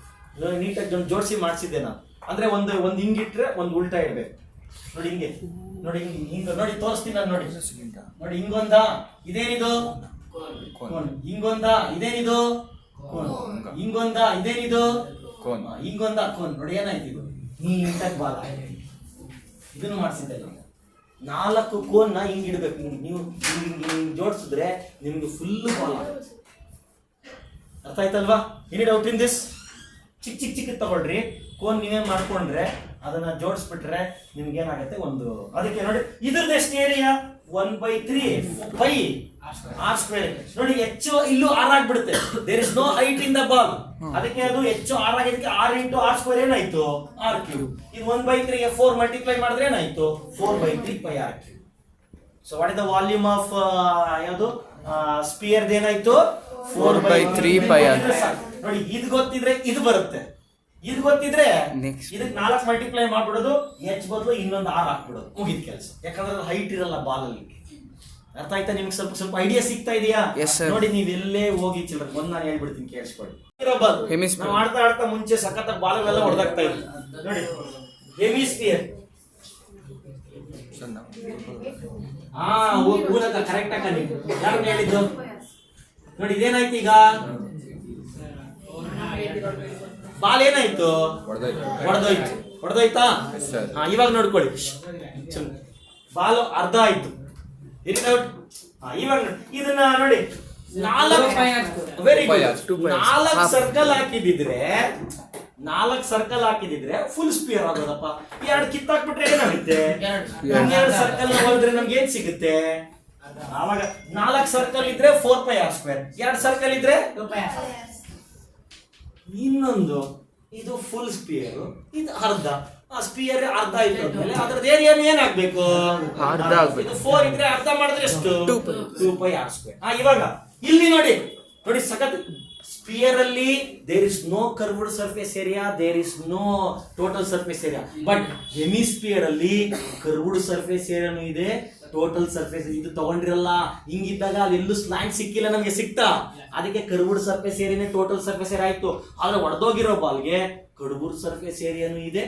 ನೀಟಾಗಿ ಜೋಡಿಸಿ ಮಾಡಿಸಿದ್ದೆ ನಾನು. ಅಂದ್ರೆ ಒಂದು ಹಿಂಗಿಟ್ರೆ ಒಂದು ಉಲ್ಟಾ ಇಡ್ಬೇಕು. ನೋಡಿ ಹಿಂಗೆ, ನೋಡಿ ಹಿಂಗ ನೋಡಿ ತೋರಿಸ್ತೀನಿ ನಾನು. ನೋಡಿ ಹಿಂಗೊಂದ, ಇದೇನಿದು ಹಿಂಗೊಂದ, ಇದೇನಿದು ಹಿಂಗೊಂದ, ಇದೇನಿದು ಹಿಂಗೊಂದ ಕೋನ್. ನೋಡಿ ಏನಾಯ್ತು, ಇದು ನೀಟಾಗಿ ಬಾಲ ಇದನ್ನು ಮಾಡಿಸಿದ್ದೆ ನಾನು. 4 ಕೋನ್ನ ಹಿಂಗ್ ಇಡ್ಬೇಕು. ನೀವು ಹಿಂಗ್ ಜೋಡಿಸಿದ್ರೆ ನಿಮ್ಗೆ ಫುಲ್ ಬಾಲ್ ಆಗುತ್ತೆ. ಅರ್ಥ ಆಯ್ತಲ್ವಾ? Any doubt in this? ಚಿಕ್ಕ ತಗೊಳ್ರಿ, ಕೋನ್ ನೀವೇ ಮಾಡ್ಕೊಂಡ್ರೆ ಅದನ್ನ ಜೋಡಿಸ್ಬಿಟ್ರೆ ನಿಮ್ಗೆ ಏನಾಗುತ್ತೆ ಒಂದು. ಅದಕ್ಕೆ ನೋಡಿ ಇದ್ರದ್ದು ಎಷ್ಟು ಏರಿಯಾ 1/3 ಪೈ ಆರ್ ಸ್ಕ್ವೇರ್. ನೋಡಿ ಹೆಚ್ಚು ಇಲ್ಲೂ ಆರ್ ಆಗ್ಬಿಡುತ್ತೆ. There is no height in the ball. ಅದಕ್ಕೆ ಅದು ಹೆಚ್ಚು ಆರ್ ಆಗಿದ್ದಕ್ಕೆ ಆರ್ ಇಂಟು ಆರ್ ಸ್ಕ್ವೇರ್ ಏನಾಯ್ತು ಆರ್ ಕ್ಯೂಬ್. ಇದು 1/3 ಗೆ 4 ಮಲ್ಟಿಪ್ಲೈ ಮಾಡಿದ್ರೆ ಏನಾಯ್ತು 4/3 pi R cube. So what is the volume of ಯಾವುದು ಸ್ಪಿಯರ್ ಏನಾಯ್ತು 4/3 ಪೈ ಆರ್. ನೋಡಿ ಇದು ಗೊತ್ತಿದ್ರೆ ಇದು ಬರುತ್ತೆ, ಇದು ಗೊತ್ತಿದ್ರೆ Next. ಇದಕ್ಕೆ 4 ಮಲ್ಟಿಪ್ಲೈ ಮಾಡ್ಬಿಡೋದು, ಎಚ್ ಬದಲು ಇನ್ನೊಂದು ಆರ್ ಹಾಕ್ಬಿಡೋದು, ಮುಗಿದ ಕೆಲಸ. ಯಾಕಂದ್ರೆ ಹೈಟ್ ಇರಲ್ಲ ಬಾಲ್ ಅಲ್ಲಿ. ಅರ್ಥ ಆಯ್ತಾ ನಿಮ್ಗೆ? ಸ್ವಲ್ಪ ಐಡಿಯಾ ಸಿಗ್ತಾ ಇದೆಯಾ? Yes, sir. ನೋಡಿ ನೀವೆಲ್ಲೇ ಹೋಗಿ ಚಿಲ್ಡ್ರನ್ ಒಂದ್ ನಾನು ಹೇಳ್ಬಿಡ್ತೀನಿ ಕೇಳಿಸ್ಕೊಳ್ಳಿ. ಇರೋ ಬಾಲ್ Hemisphere. ನಾವು ಆಡ್ತಾ ಮುಂಚೆ ಸಖತ್ ಬಾಲ್ ಎಲ್ಲ ಹೊಡೆದಾಗ್ತಾ ಇತ್ತು. ನೋಡಿ ಹೆಮಿಸ್ಫಿಯರ್. ಕರೆಕ್ಟ್ ಆಗ ನೀವು ಯಾರು ಹೇಳಿದ್ದು? ನೋಡಿ ಇದೇನಾಯ್ತು ಈಗ ಬಾಲ್ ಏನಾಯ್ತು ಹೊಡೆದೋಯ್ತಾ? ಇವಾಗ ನೋಡ್ಕೊಳ್ಳಿ, ಬಾಲ್ ಅರ್ಧ ಆಯ್ತು. ಇವಾಗ ಇದನ್ನ ನೋಡಿ 4 ವೆರಿ ಗುಡ್ 4 ಸರ್ಕಲ್ ಹಾಕಿದಿದ್ರೆ 4 ಸರ್ಕಲ್ ಹಾಕಿದಿದ್ರೆ ಫುಲ್ ಸ್ಪಿಯರ್ ಆಗೋದಪ್ಪ. 2 ಕಿತ್ತಾಕ್ಬಿಟ್ರೆ ಏನಾಗುತ್ತೆ? 2 ಸರ್ಕಲ್ ಹೋದ್ರೆ ನಮ್ಗೆ ಏನ್ ಸಿಗುತ್ತೆ? ಆವಾಗ 4 ಸರ್ಕಲ್ ಇದ್ರೆ 4 ಪೈ ಆರ್ ಸ್ಕ್ವೇರ್, 2 ಸರ್ಕಲ್ ಇದ್ರೆ 2 ಪೈ ಆರ್. ಇನ್ನೊಂದು ಇದು ಫುಲ್ ಸ್ಪಿಯರ್, ಇದು ಅರ್ಧ. ಆ ಸ್ಪಿಯರ್ ಅರ್ಧ ಆಯ್ತು ಅಂದ್ಮೇಲೆ ಅದ್ರದ್ದು ಏರಿಯಾ ಏನಾಗ್ಬೇಕು? ಅರ್ಧ ಆಗ್ಬೇಕು. ಇದು 4 ಇದ್ರೆ ಅರ್ಧ ಮಾಡಿದ್ರೆ ಎಷ್ಟು? 2 ಪೈ ಆರ್ ಸ್ಕ್ವೇರ್. ಇವಾಗ ಇಲ್ಲಿ ನೋಡಿ ಸಖತ್ ಸ್ಪಿಯರ್ ಅಲ್ಲಿ there is no curved surface area, there is no total surface area. But hemisphere ಅಲ್ಲಿ ಕರ್ವ್ಡ್ ಸರ್ಫೇಸ್ ಏರಿಯಾನು ಇದೆ, ಟೋಟಲ್ ಸರ್ಫೇಸ್. ಇದು ತಗೊಂಡಿರಲ್ಲ, ಹಿಂಗಿದ್ದಾಗ ಅಲ್ಲೆಲ್ಲೂ ಸ್ಲ್ಯಾಂಟ್ ಸಿಕ್ಕಿಲ್ಲ, ನಮ್ಗೆ ಸಿಕ್ತಾ? ಅದಕ್ಕೆ ಕರ್ವ್ಡ್ ಸರ್ಫೇಸ್ ಏರಿಯಾನೇ ಟೋಟಲ್ ಸರ್ಫೇಸ್ ಏರಿಯಾ ಆಯ್ತು. ಆದ್ರೆ ಹೊಡೆದೋಗಿರೋ ಬಾಲ್ಗೆ ಕರ್ವ್ಡ್ ಸರ್ಫೇಸ್ ಏರಿಯಾನು ಇದೆ,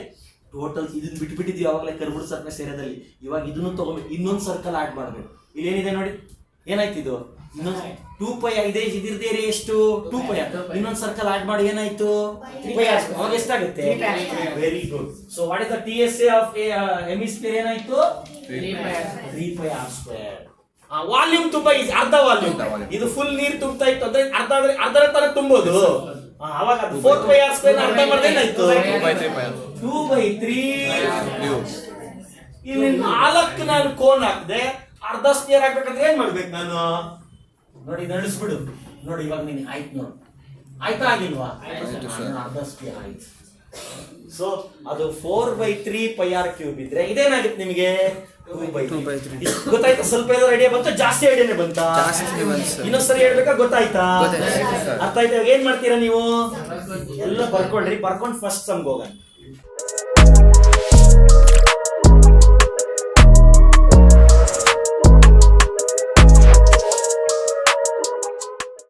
ಟೋಟಲ್ ಇದನ್ನ ಬಿಟ್ಬಿಟ್ಟಿದ್ವಿ ಯಾವಾಗಲೇ ಕರ್ವ್ಡ್ ಸರ್ಫೇಸ್ ಏರಿಯಾದಲ್ಲಿ. ಇವಾಗ ಇದನ್ನು ತಗೊಂಡ್ಬೇಕು, ಇನ್ನೊಂದು ಸರ್ಕಲ್ ಆಡ್ ಮಾಡ್ಬೇಕು. ಇಲ್ಲಿ ಏನಿದೆ ನೋಡಿ, ಏನಾಯ್ತು ಇದು? ಇನ್ನೊಂದು 2 ಪೈ ಇದೆ. ಇದ್ರದ್ದು ಏರಿಯಾ ಎಷ್ಟು? 2 ಪೈ. ಇನ್ನೊಂದು ಸರ್ಕಲ್ ಆಡ್ ಮಾಡಿ ಏನಾಯ್ತು 3 ಪೈ ಆರ್. ಅವಾಗ ಎಷ್ಟಾಗುತ್ತೆ? Very good. So what is the TSA of hemisphere? ಏನಾಯ್ತು 3 ಪೈ ಆರ್ ಸ್ಕ್ವೇರ್. ವಾಲ್ಯೂಮ್ ತುಂಬಾ ಅರ್ಧ ವಾಲ್ಯೂಮ್. ಇದು ಫುಲ್ ನೀರು ತುಂಬತಾ ಇತ್ತು ಅಂದ್ರೆ ಅರ್ಧ ತರ ತುಂಬೋದು. ಅವಾಗ 4 ಪೈ ಆರ್ ಸ್ಕ್ವೇರ್ ಅರ್ಧ ಮಾಡಿದ್ರೆ ಏನಾಯ್ತು 2/3. ಇಲ್ಲಿ 4 ನಾನು ಕೋನ್ ಹಾಕಿದೆ, ಅರ್ಧ ಸ್ಪಿಯರ್ ಹಾಕ್ಬೇಕಂದ್ರೆ ಏನ್ ಮಾಡ್ಬೇಕು ನಾನು? ನೋಡಿ ನಡೆಸ್ಬಿಡು. ನೋಡಿ ಇವಾಗ ನೀನು ಆಯ್ತು ನೋಡಿ, ಆಯ್ತಾ ಆಗಿಲ್ವಾ? ಅರ್ಧ ಸ್ಪಿಯರ್ ಆಯ್ತು. ಸೊ ಅದು 4/3 ಪೈ ಆರ್ ಕ್ಯೂಬ್ ಇದ್ರೆ ಇದೇನಾಗುತ್ತೆ ನಿಮಗೆ 2/3. ಗೊತ್ತಾಯ್ತಾ? ಸ್ವಲ್ಪ ಏನಾದ್ರು ಐಡಿಯಾ ಬಂತು? ಜಾಸ್ತಿ ಐಡಿಯಾನೇ ಬಂತಾ? ಇನ್ನೊಂದ್ಸರಿ ಹೇಳ್ಬೇಕಾ? ಗೊತ್ತಾಯ್ತಾ? ಅರ್ಥ ಆಯ್ತಾ? ಏನ್ ಮಾಡ್ತೀರಾ ನೀವು? ಎಲ್ಲ ಬರ್ಕೊಳ್ರಿ, ಬರ್ಕೊಂಡು ಫಸ್ಟ್ ಸಮ್ಗೆ ಹೋಗೋಣ.